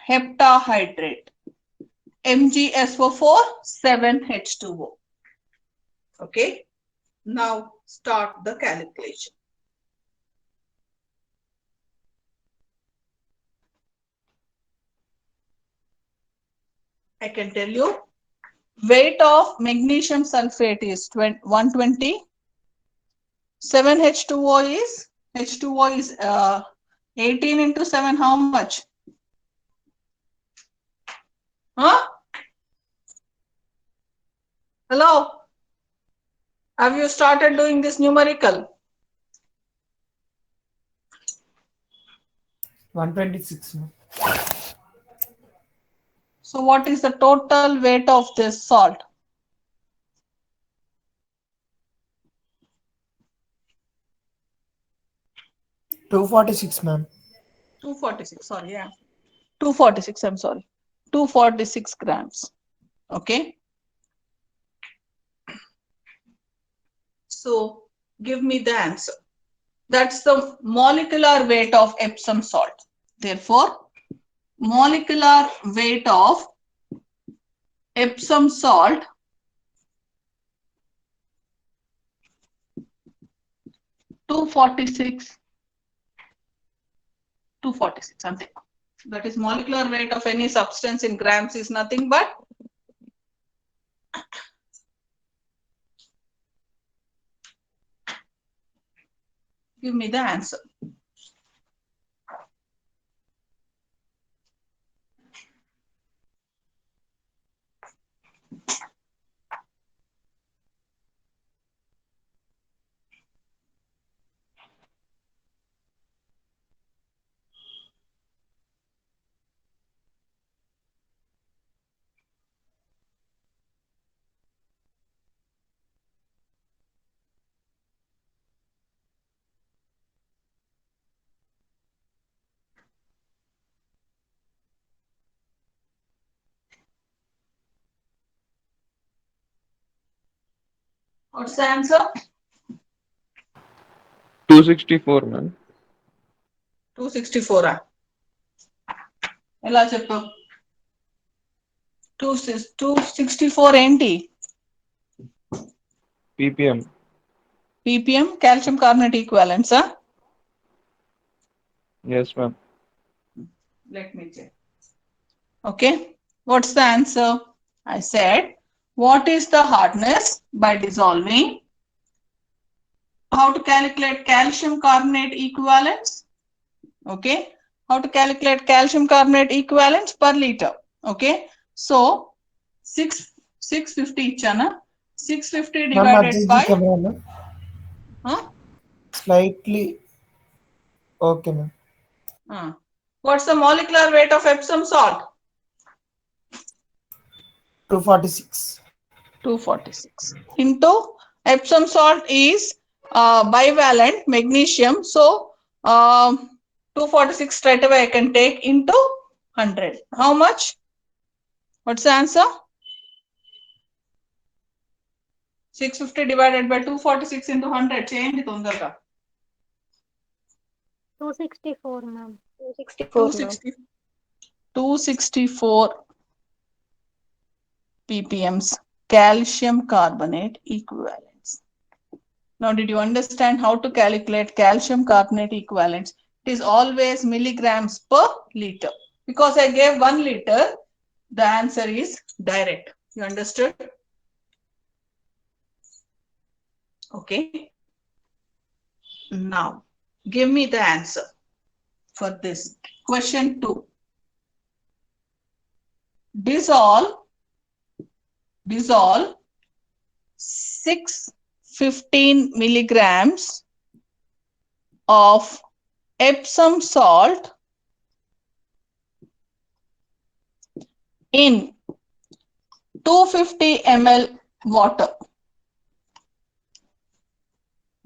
heptahydrate, MgSO4 7H2O. Okay, now start the calculation. I can tell you, weight of magnesium sulfate is 120. 7H2O is, H2O is 18 into 7, how much? Huh? Hello? Have you started doing this numerical? 126. ma'am. So what is the total weight of this salt? $246, ma'am. 246, sorry, yeah. 246, I'm sorry. 246 grams. Okay. So give me the answer. That's the molecular weight of Epsom salt. Therefore, molecular weight of Epsom salt (246). Something. That is molecular weight of any substance in grams is nothing but give me the answer. What's the answer? 264, ma'am. 264. ఎలా చెప్పు 264 ఏంటి? ppm. ppm calcium carbonate equivalents. Yes, ma'am. Let me check. Okay, what's the answer? I said, what is the hardness by dissolving? How to calculate calcium carbonate equivalents? Okay, how to calculate calcium carbonate equivalents per liter? Okay, so 650 ichana, 650 Ma'am, divided adjust by the camera, ma'am. huh? Slightly. Okay, ma'am. What's the molecular weight of Epsom salt? 246. 246 into Epsom salt is bivalent magnesium, so 246 straight away I can take into 100. How much? What's the answer? 650 divided by 246 into 100. Change it tondorga. 264, ma'am. 264, ma'am. 260. 264 ppms calcium carbonate equivalents. Now, did you understand how to calculate calcium carbonate equivalents? It is always milligrams per liter. Because I gave 1 liter, the answer is direct. You understood? Okay. Now, give me the answer for this. Question 2. Dissolve 615 milligrams of Epsom salt in 250 ml water.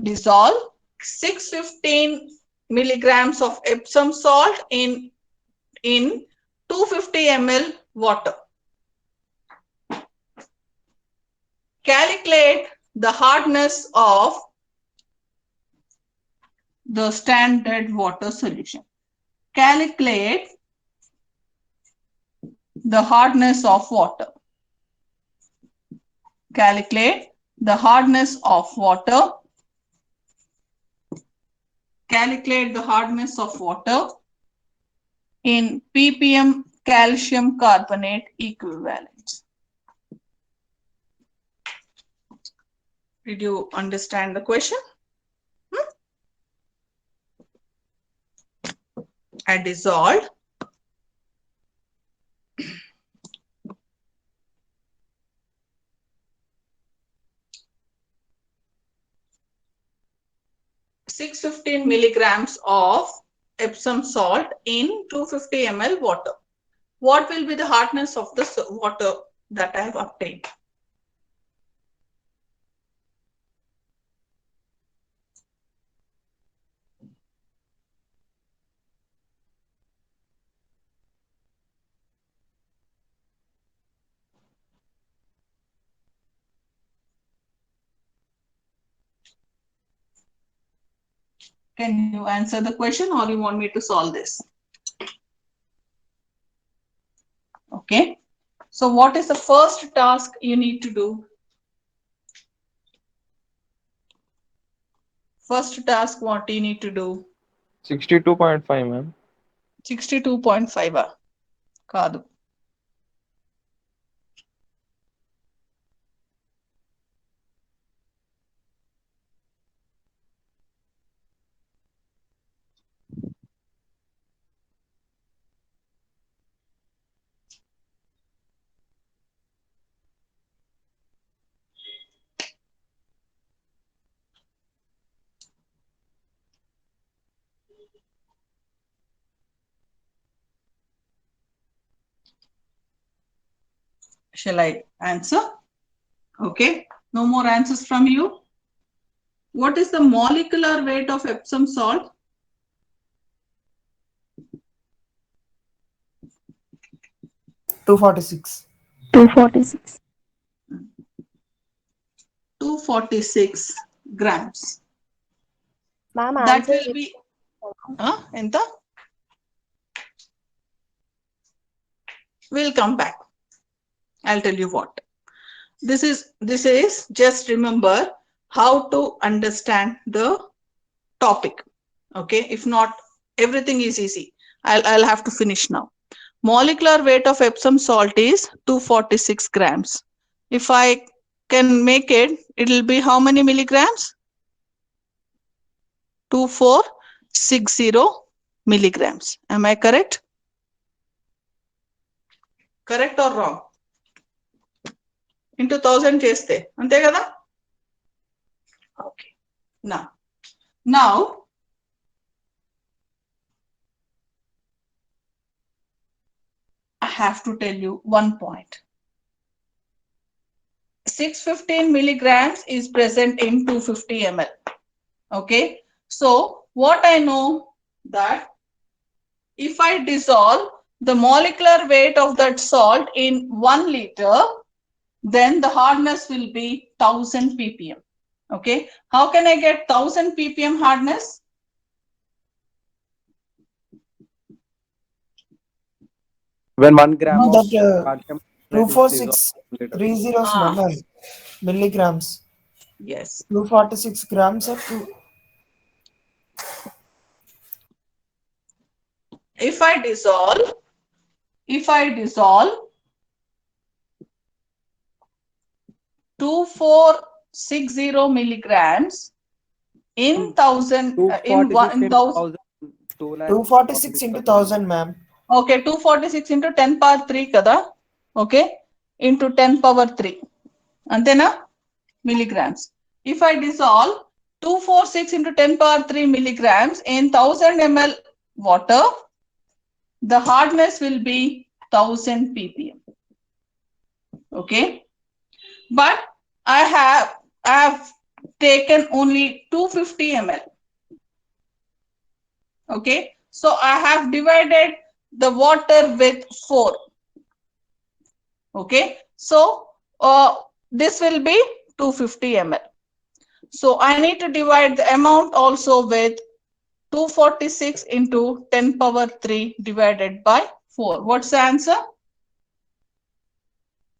Dissolve 615 milligrams of Epsom salt in 250 ml water. Calculate the hardness of the standard water solution. Calculate the hardness of water. Calculate the hardness of water. Calculate the hardness of water in ppm calcium carbonate equivalents. Did you understand the question? I dissolved 615 milligrams of Epsom salt in 250 ml water. What will be the hardness of the water that I have obtained? Can you answer the question or you want me to solve this? Okay. So what is the first task you need to do? First task, what do you need to do? 62.5, ma'am. 62.5. Kadu. Shall I answer? Okay. No more answers from you. What is the molecular weight of Epsom salt? Two 46. 246. 246 grams. Ma'am, That answer will be enta? We'll come back. I'll tell you what. This is just remember how to understand the topic. Okay, if not, everything is easy. I'll have to finish now. Molecular weight of Epsom salt is 246 grams. If I can make it, it'll be how many milligrams? 2460 milligrams. Am I correct? Correct or wrong? Into 1000 cheste. Ante kada? Okay. Now, I have to tell you one point. 615 milligrams is present in 250 ml. Okay. So what I know that if I dissolve the molecular weight of that salt in 1 liter, then the hardness will be 1000 ppm. Okay. How can I get 1000 ppm hardness? When 1 gram No, of that calcium two carbonate four is dissolved six in 1 liter. 3 zeros, Ah. ma'am, milligrams. Yes. 246 grams or two. If I dissolve 2460 milligrams in 1000 in 246 into 1000. 246 into 1000, ma'am. Okay, 246 into 10 power 3 kada. Okay, into 10 power 3. Antena milligrams. If I dissolve 246 into 10 power 3 milligrams in 1000 ml water, the hardness will be 1000 ppm. Okay, but I have taken only 250 ml. Okay, so I have divided the water with 4. Okay, so this will be 250 ml. So I need to divide the amount also with 246 into 10 power 3 divided by 4. What's the answer?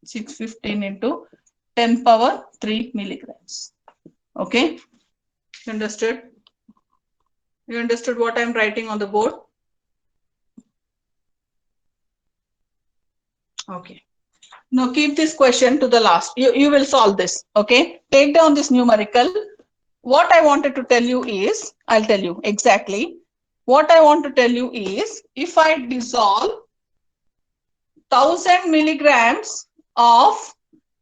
615 into 10 power 3 milligrams. Okay, you understood? You understood what I'm writing on the board? Okay. Now keep this question to the last. You will solve this. Okay. Take down this numerical. What I wanted to tell you is, I'll tell you exactly. What I want to tell you is, if I dissolve 1000 milligrams of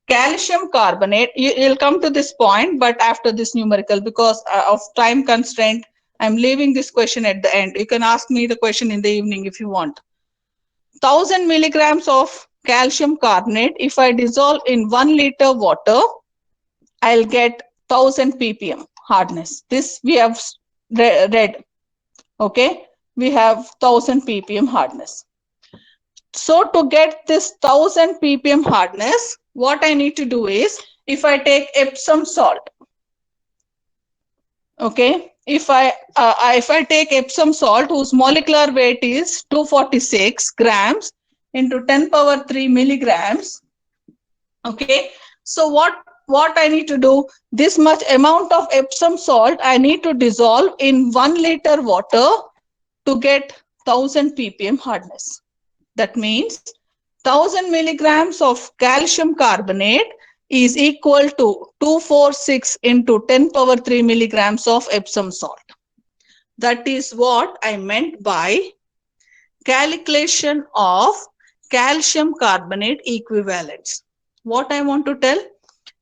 calcium carbonate, you'll come to this point, but after this numerical, because of time constraint, I'm leaving this question at the end. You can ask me the question in the evening if you want. 1000 milligrams of calcium carbonate, if I dissolve in 1 liter water, I'll get 1000 ppm hardness. This we have read. Okay, we have 1000 ppm hardness. So to get this 1000 ppm hardness, what I need to do is, if I take Epsom salt, okay, if I take Epsom salt whose molecular weight is 246 grams into 10 power 3 milligrams, okay, so what I need to do, this much amount of Epsom salt I need to dissolve in 1 liter water to get 1000 ppm hardness. That means 1000 milligrams of calcium carbonate is equal to 246 into 10 power 3 milligrams of Epsom salt. That is what I meant by calculation of calcium carbonate equivalents. What I want to tell,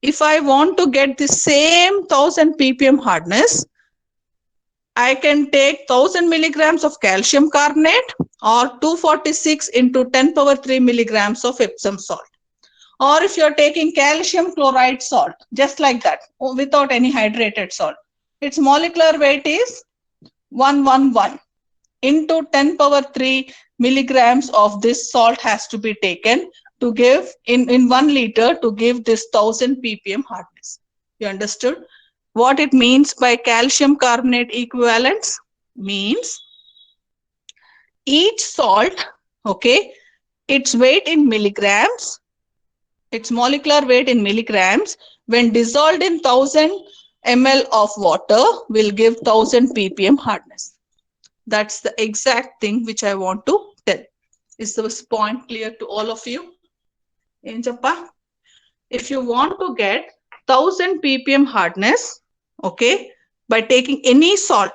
if I want to get the same 1000 ppm hardness, I can take 1000 milligrams of calcium carbonate or 246 into 10 power 3 milligrams of Epsom salt. Or if you're taking calcium chloride salt, just like that, without any hydrated salt, its molecular weight is 111 into 10 power 3 milligrams of this salt has to be taken to give in 1 liter to give this 1000 ppm hardness. You understood? What it means by calcium carbonate equivalents? Means each salt, okay, its weight in milligrams, its molecular weight in milligrams, when dissolved in 1000 ml of water will give 1000 ppm hardness. That's the exact thing which I want to tell. Is this point clear to all of you? If you want to get 1000 ppm hardness, okay, by taking any salt,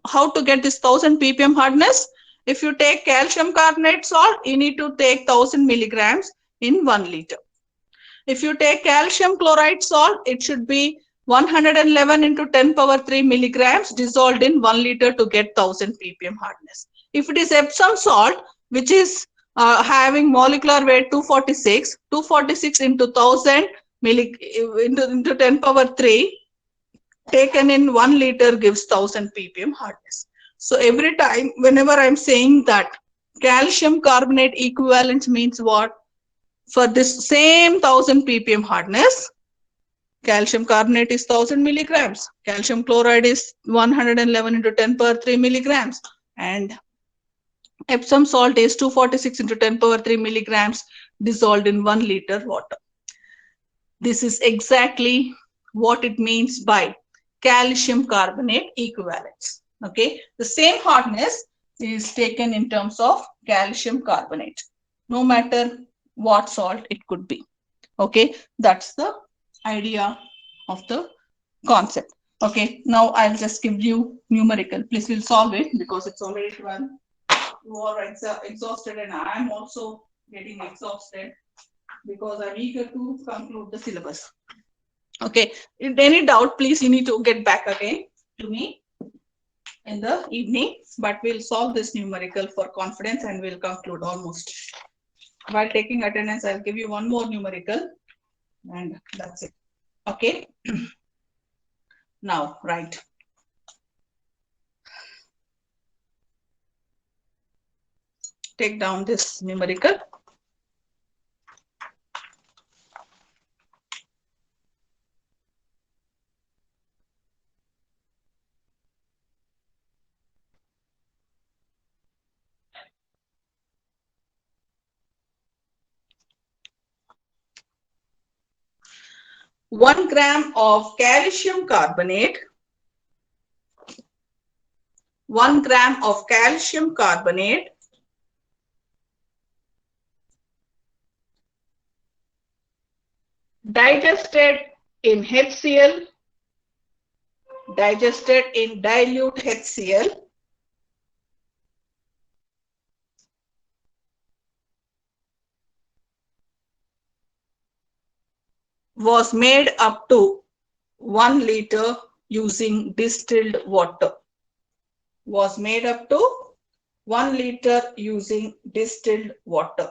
how to get this 1000 ppm hardness? If you take calcium carbonate salt, you need to take 1000 milligrams in 1 liter. If you take calcium chloride salt, it should be 111 into 10 power 3 milligrams dissolved in 1 liter to get 1000 ppm hardness. If it is Epsom salt, which is having molecular weight 246 into 1000 into 10 power 3 taken in 1 liter gives 1000 ppm hardness. So every time, whenever I'm saying that calcium carbonate equivalent means what? For this same 1000 ppm hardness, calcium carbonate is 1000 milligrams, calcium chloride is 111 into 10 power 3 milligrams, and Epsom salt is 246 into 10 power 3 milligrams dissolved in 1 liter water. This is exactly what it means by calcium carbonate equivalence. Okay, the same hardness is taken in terms of calcium carbonate, no matter what salt it could be. Okay, that's the idea of the concept. Okay, now I'll just give you numerical. Please we'll solve it because it's already 12. You are exhausted and I'm also getting exhausted because I'm eager to conclude the syllabus. Okay, if any doubt, please you need to get back again to me in the evening, but we'll solve this numerical for confidence and we'll conclude almost. While taking attendance, I'll give you one more numerical and that's it. Okay. Now, right. Take down this numerical. One gram of calcium carbonate, 1 gram of calcium carbonate digested in HCl, digested in dilute HCl, was made up to 1 liter using distilled water. Was made up to 1 liter using distilled water.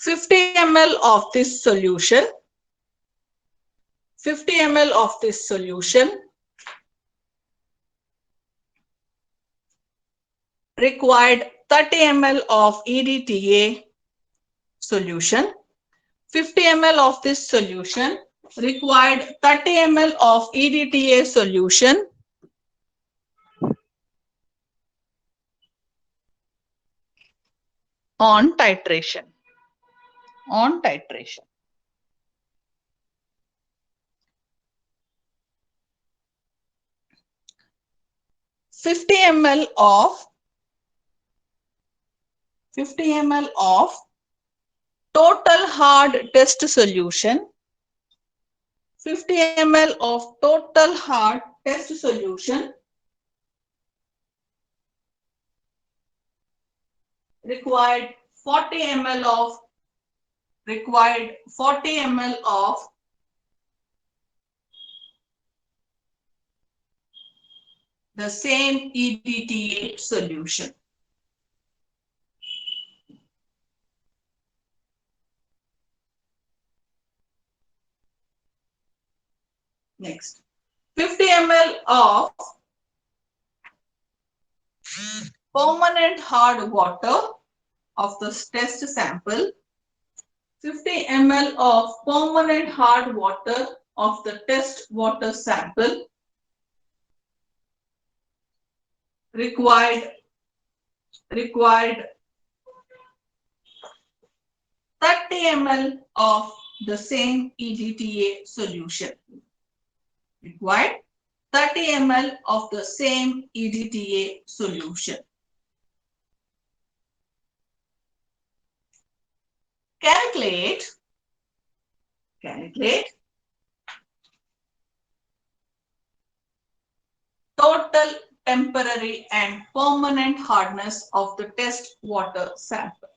(50 ml of this solution, 50 ml of this solution required 30 ml of EDTA solution. 50 ml of this solution required 30 ml of EDTA solution on titration. On titration. (50 ml of 50 ml of total hard test solution, 50 ml of total hard test solution required 40 ml of the same EDTA solution. Next, 50 ml of permanent hard water of the test sample. 50 ml of permanent hard water of the test water sample required 30 ml of the same EDTA solution. Required 30 ml of the same EDTA solution. Calculate total temporary and permanent hardness of the test water sample.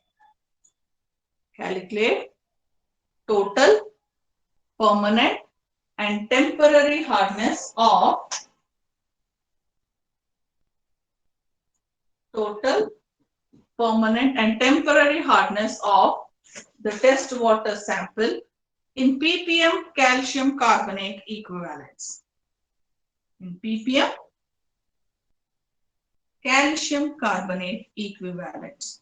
Calculate total, permanent and temporary hardness of the test water sample in ppm calcium carbonate equivalents. In ppm calcium carbonate equivalents.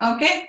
Okay.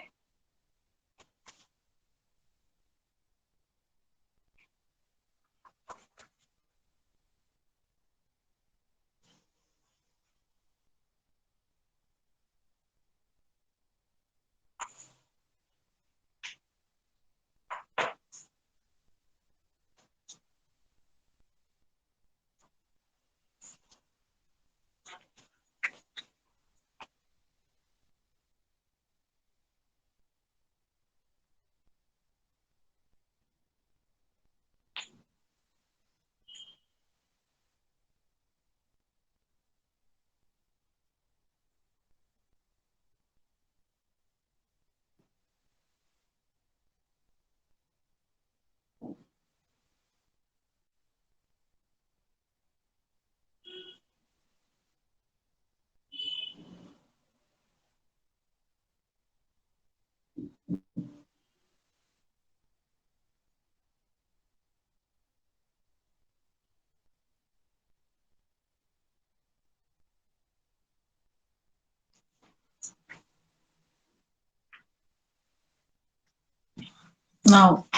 Now,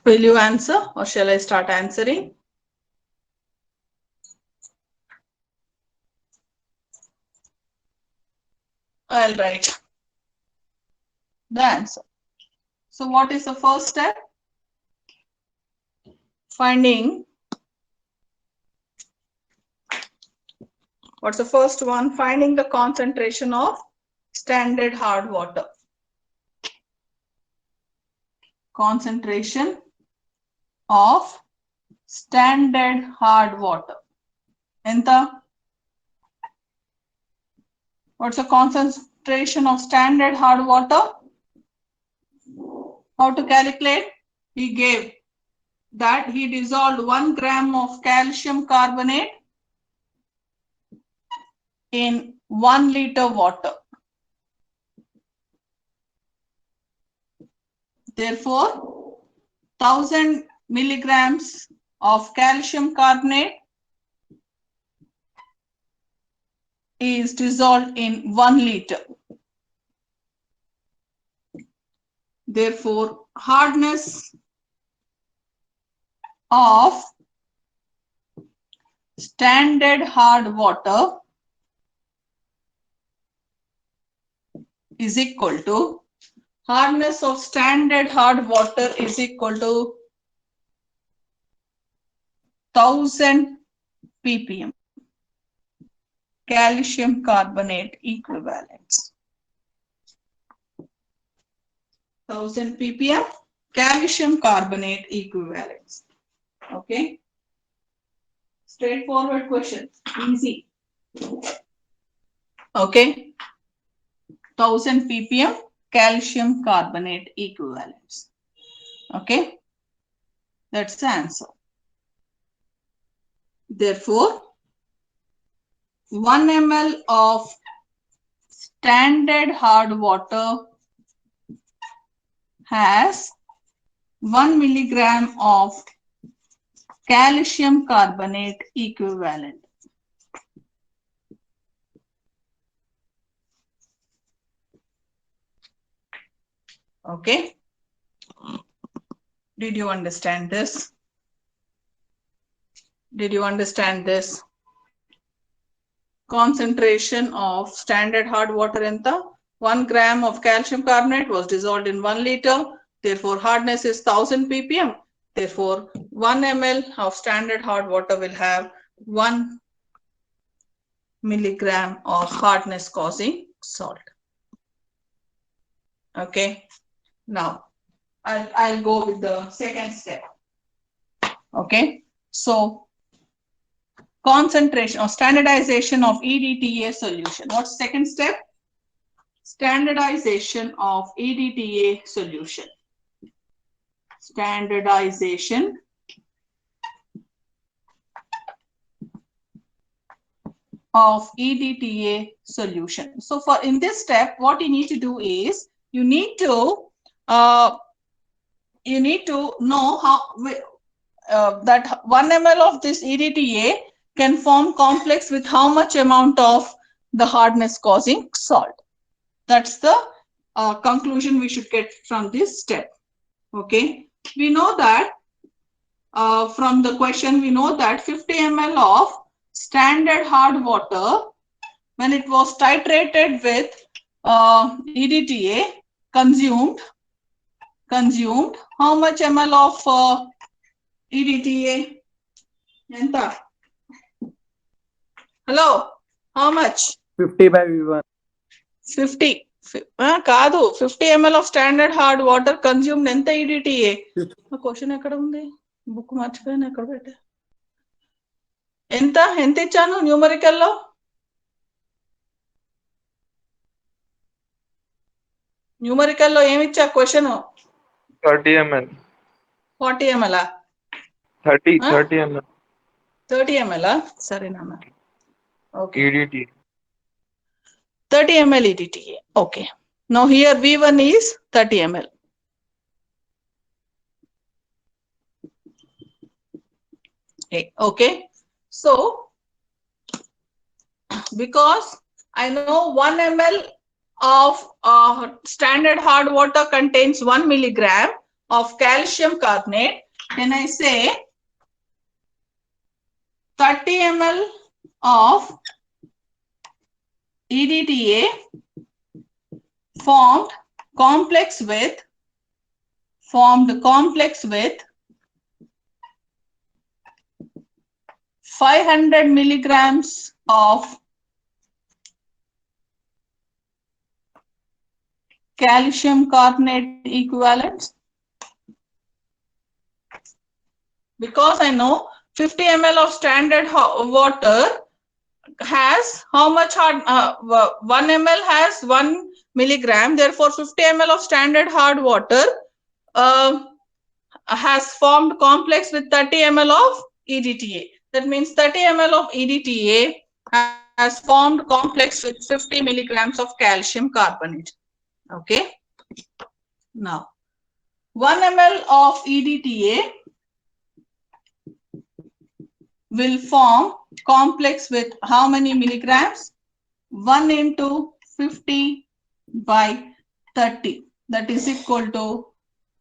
will you answer or shall I start answering? I'll write the answer. So what is the first step? Finding. What's the first one? Finding the concentration of standard hard water. Concentration of standard hard water. Enta? What's the concentration of standard hard water? How to calculate? He gave that he dissolved 1 gram of calcium carbonate in 1 liter water. Therefore, 1000 milligrams of calcium carbonate is dissolved in 1 liter. Therefore, hardness of standard hard water is equal to hardness of standard hard water is equal to 1000 ppm calcium carbonate equivalents. 1000 ppm calcium carbonate equivalents. Okay. Straightforward question. Easy. Okay. 1000 ppm calcium carbonate equivalents. Okay. That's the answer. Therefore, 1 ml of standard hard water has 1 milligram of calcium carbonate equivalent. Okay. Did you understand this? Did you understand this? Concentration of standard hard water enta? 1 gram of calcium carbonate was dissolved in 1 liter. Therefore, hardness is 1000 ppm. Therefore, 1 ml of standard hard water will have 1 milligram of hardness causing salt. Okay. Now, I'll go with the second step. Okay. So, concentration or standardization of EDTA solution. What's second step? Standardization of EDTA solution. Standardization of EDTA solution. So for in this step, what you need to do is you need to know how that 1 ml of this EDTA can form complex with how much amount of the hardness causing salt. That's the conclusion we should get from this step. Okay, we know that from the question, we know that 50 ml of standard hard water, when it was titrated with EDTA, consumed how much ml of EDTA? Enta? Hello, how much? 50 by V1. 50. కాదు 50 ml of standard hard water consumed ఎంత EDTA? Question ఎక్కడ ఉంది? Book మర్చిపోయాను, ఎక్కడ పెట్టా? ఎంత ఇచ్చాను numerical లో? న్యూమరికల్ లో ఏమి ఇచ్చా question? 30 ml. 40 ml. 30 ml. 30 ml. సరే నాన్న. Okay. EDT. 30 ml EDTA. Okay. Now here V1 is 30 ml. Okay. So because I know 1 ml of standard hard water contains 1 milligram of calcium carbonate, then I say 30 ml of EDTA formed complex with 500 milligrams of calcium carbonate equivalents. Because I know 50 ml of standard water has how much hard 1 ml has 1 milligram, therefore 50 ml of standard hard water has formed complex with 30 ml of EDTA. That means 30 ml of EDTA has formed complex with 50 milligrams of calcium carbonate. Okay. Now 1 ml of EDTA will form complex with how many milligrams? 1 into 50 by 30. That is equal to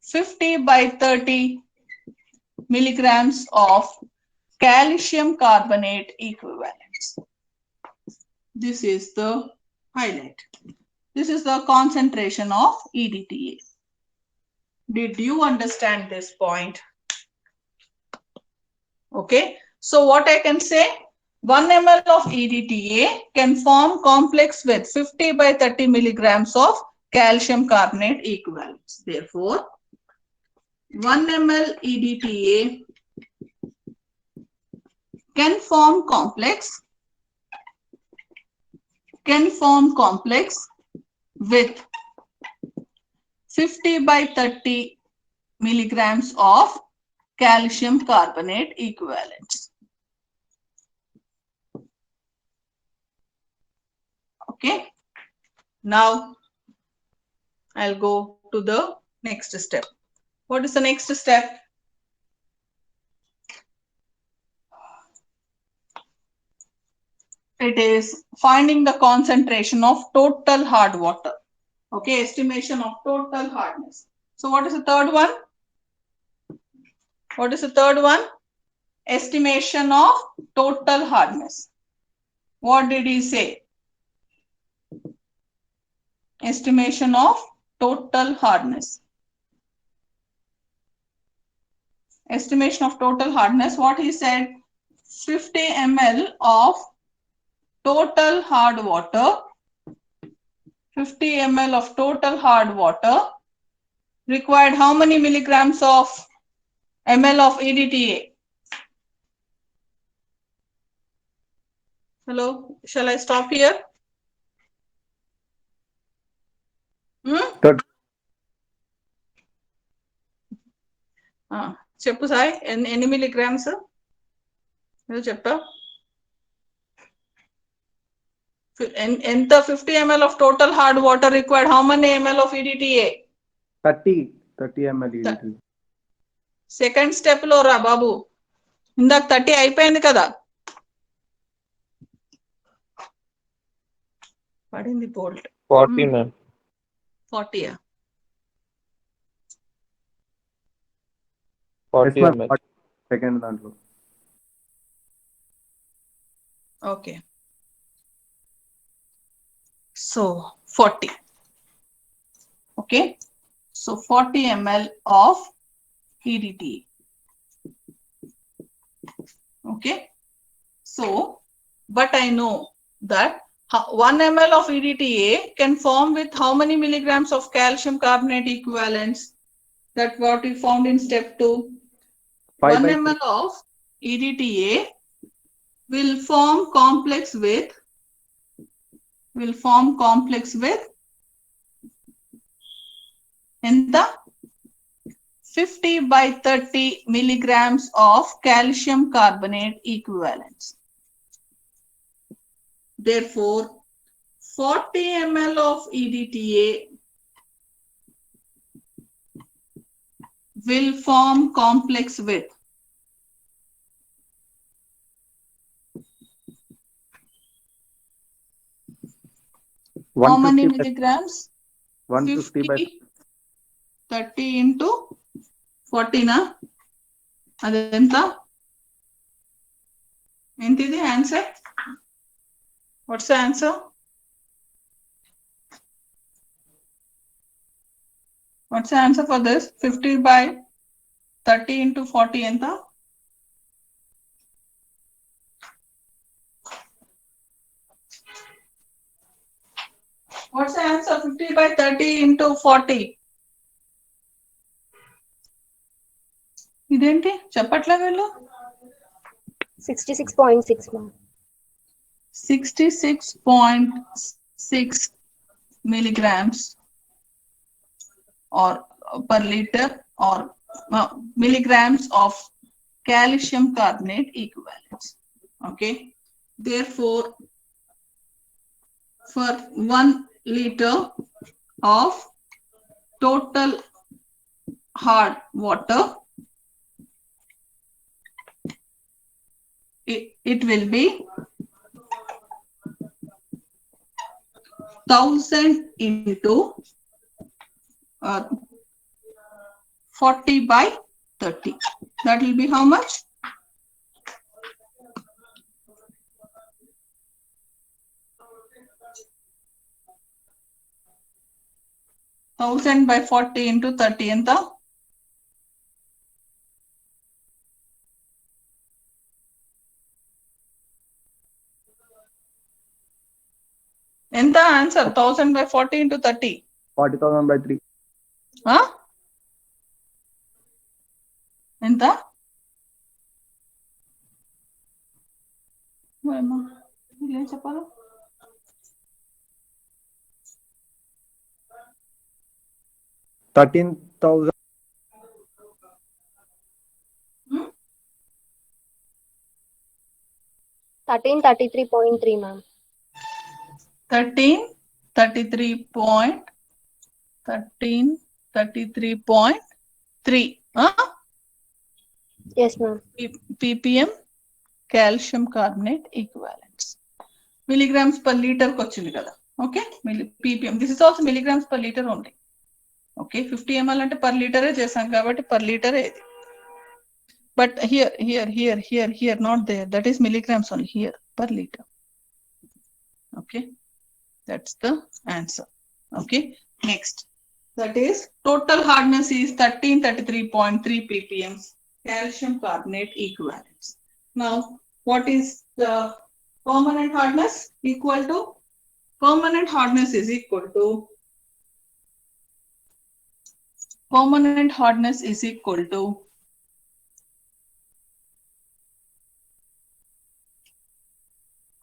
50 by 30 milligrams of calcium carbonate equivalents. This is the highlight. This is the concentration of EDTA. Did you understand this point? Okay. So what I can say, 1 ml of EDTA can form complex with 50 by 30 milligrams of calcium carbonate equivalents. Therefore, 1 ml EDTA can form complex with 50 by 30 milligrams of calcium carbonate equivalents. Okay. Now I'll go to the next step. What is the next step? It is finding the concentration of total hard water. Okay, estimation of total hardness. So what is the third one? What is the third one? Estimation of total hardness. What did he say? Estimation of total hardness. Estimation of total hardness. What he said? 50 ml of total hard water. 50 ml of total hard water required how many milligrams of ml of EDTA? Hello, shall I stop here? చెప్పు సాయి, ఎన్ని milligrams ఏదో చెప్పా? ఎంత 50 ml of total hard water required how many ml of EDTA? 30 ml EDTA. Second step లో రా బాబు, ఇందాక 30 అయిపోయింది కదా. పడింది bolt. 40 ma'am. 40. Yes, 40 ma'am. ml. Second దాంట్లో. Okay. So 40. Okay. So 40 ml of EDTA. Okay. So, but I know that 1 ml of EDTA can form with how many milligrams of calcium carbonate equivalents? That what we found in step 2. 1 5/3. ml of EDTA will form complex with enta 50/30 milligrams of calcium carbonate equivalents. Therefore, 40 ml of EDTA will form complex with how many 150 milligrams? 150 by 30 into 40 na? Adenta? Enti the answer? What's the answer? What's the answer for this? 50 by 30 into 40 enta? What's the answer? 50 by 30 into 40. ఇదేంటి చెప్పట్లే వీళ్ళు 66.6, ma'am. 66.6 milligrams or per liter or milligrams of calcium carbonate equivalents. Okay. Therefore, for 1 liter of total hard water, it will be 1000 into 40 by 30. That will be how much? Thousand by 40 into 30 enta? Enta answer 1000 by 40 into 30. 40,000 by 3. Huh? Enta? ఏమో ఏం చెప్పాలి? $13,000. 1333.3, ma'am. 1333.3 Yes, ma'am. ppm calcium carbonate equivalents. Milligrams per liter kochindi kada. Okay, ppm. This is also milligrams per liter only. Okay, 50 ml ante per liter chesam kabatti per liter edi. But here, not there. That is milligrams only here per liter. Okay, that's the answer. Okay, next. That is total hardness is 1333.3 ppm calcium carbonate equivalents. Now, what is the permanent hardness equal to? Permanent hardness is equal to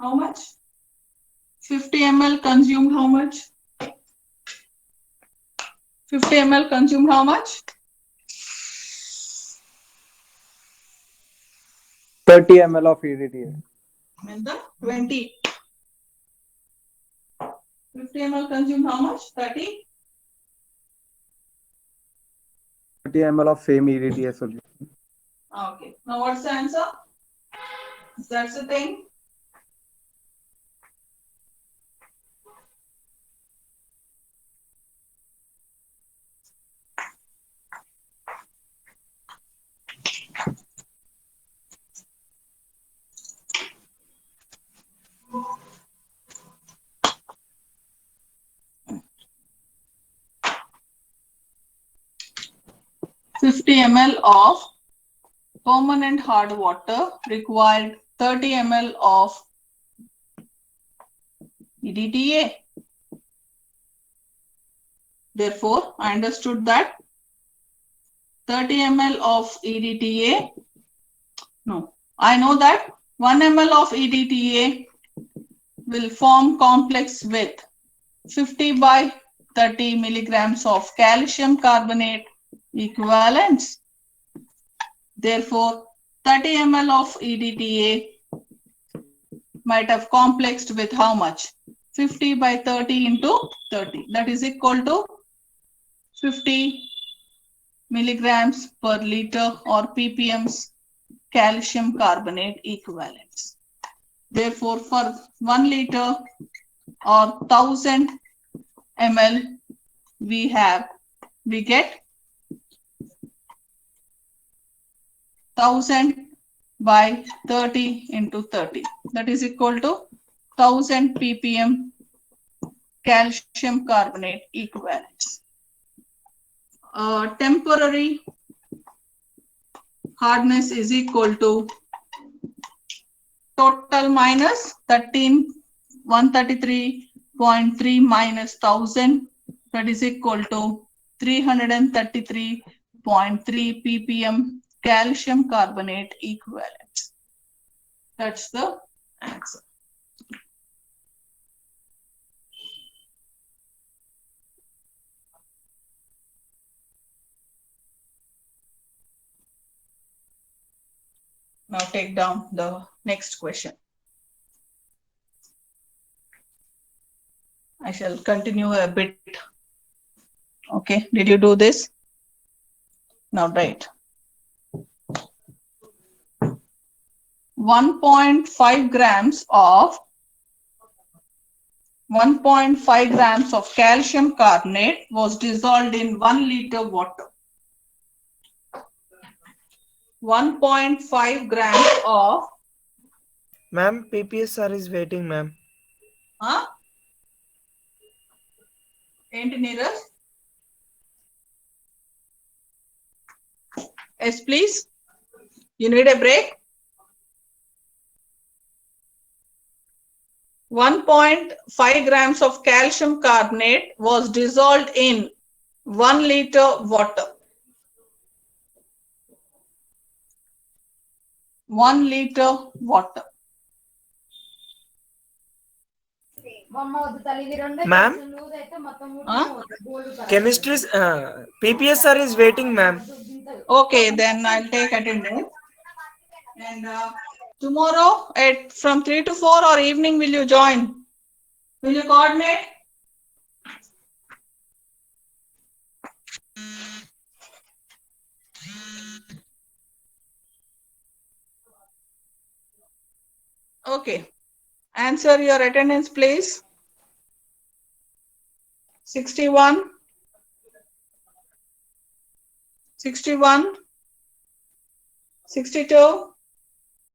how much? 50 ml consumed how much? 50 ml consumed how much? 30 ml of EDTA. And the 20. 50 ml consumed how much? 30. 30 ml of same EDTA solution. Okay. Now what's the answer? That's the thing. 50 ml of permanent hard water required 30 ml of EDTA. Therefore, I understood that 30 ml of EDTA, no, I know that 1 ml of EDTA will form complex with 50 by 30 milligrams of calcium carbonate equivalents. Therefore, 30 ml of EDTA might have complexed with how much? 50 by 30 into 30. That is equal to 50 milligrams per liter or ppm's calcium carbonate equivalents. Therefore, for 1 liter or 1000 ml, we get 1000 by 30 into 30. That is equal to 1000 ppm calcium carbonate equivalents. Temporary hardness is equal to total minus 133.3 minus 1000. That is equal to 333.3 ppm calcium carbonate equivalents. That's the answer. Now take down the next question. I shall continue a bit. Okay, did you do this? Now write. 1.5 grams of 1.5 grams of calcium carbonate was dissolved in 1 liter water. 1.5 grams of Ma'am, PPSR is waiting, ma'am. huh? Enti Neeraj? Yes, please. You need a break? 1.5 grams of calcium carbonate was dissolved in 1 liter water. 1 liter water. Ma'am, Huh? chemistry is, PPSR is waiting, ma'am. Okay, then I'll take attendance. And tomorrow at from 3 to 4 or evening will you join? Will you coordinate? Okay. Answer your attendance, please. 61, 61, 62,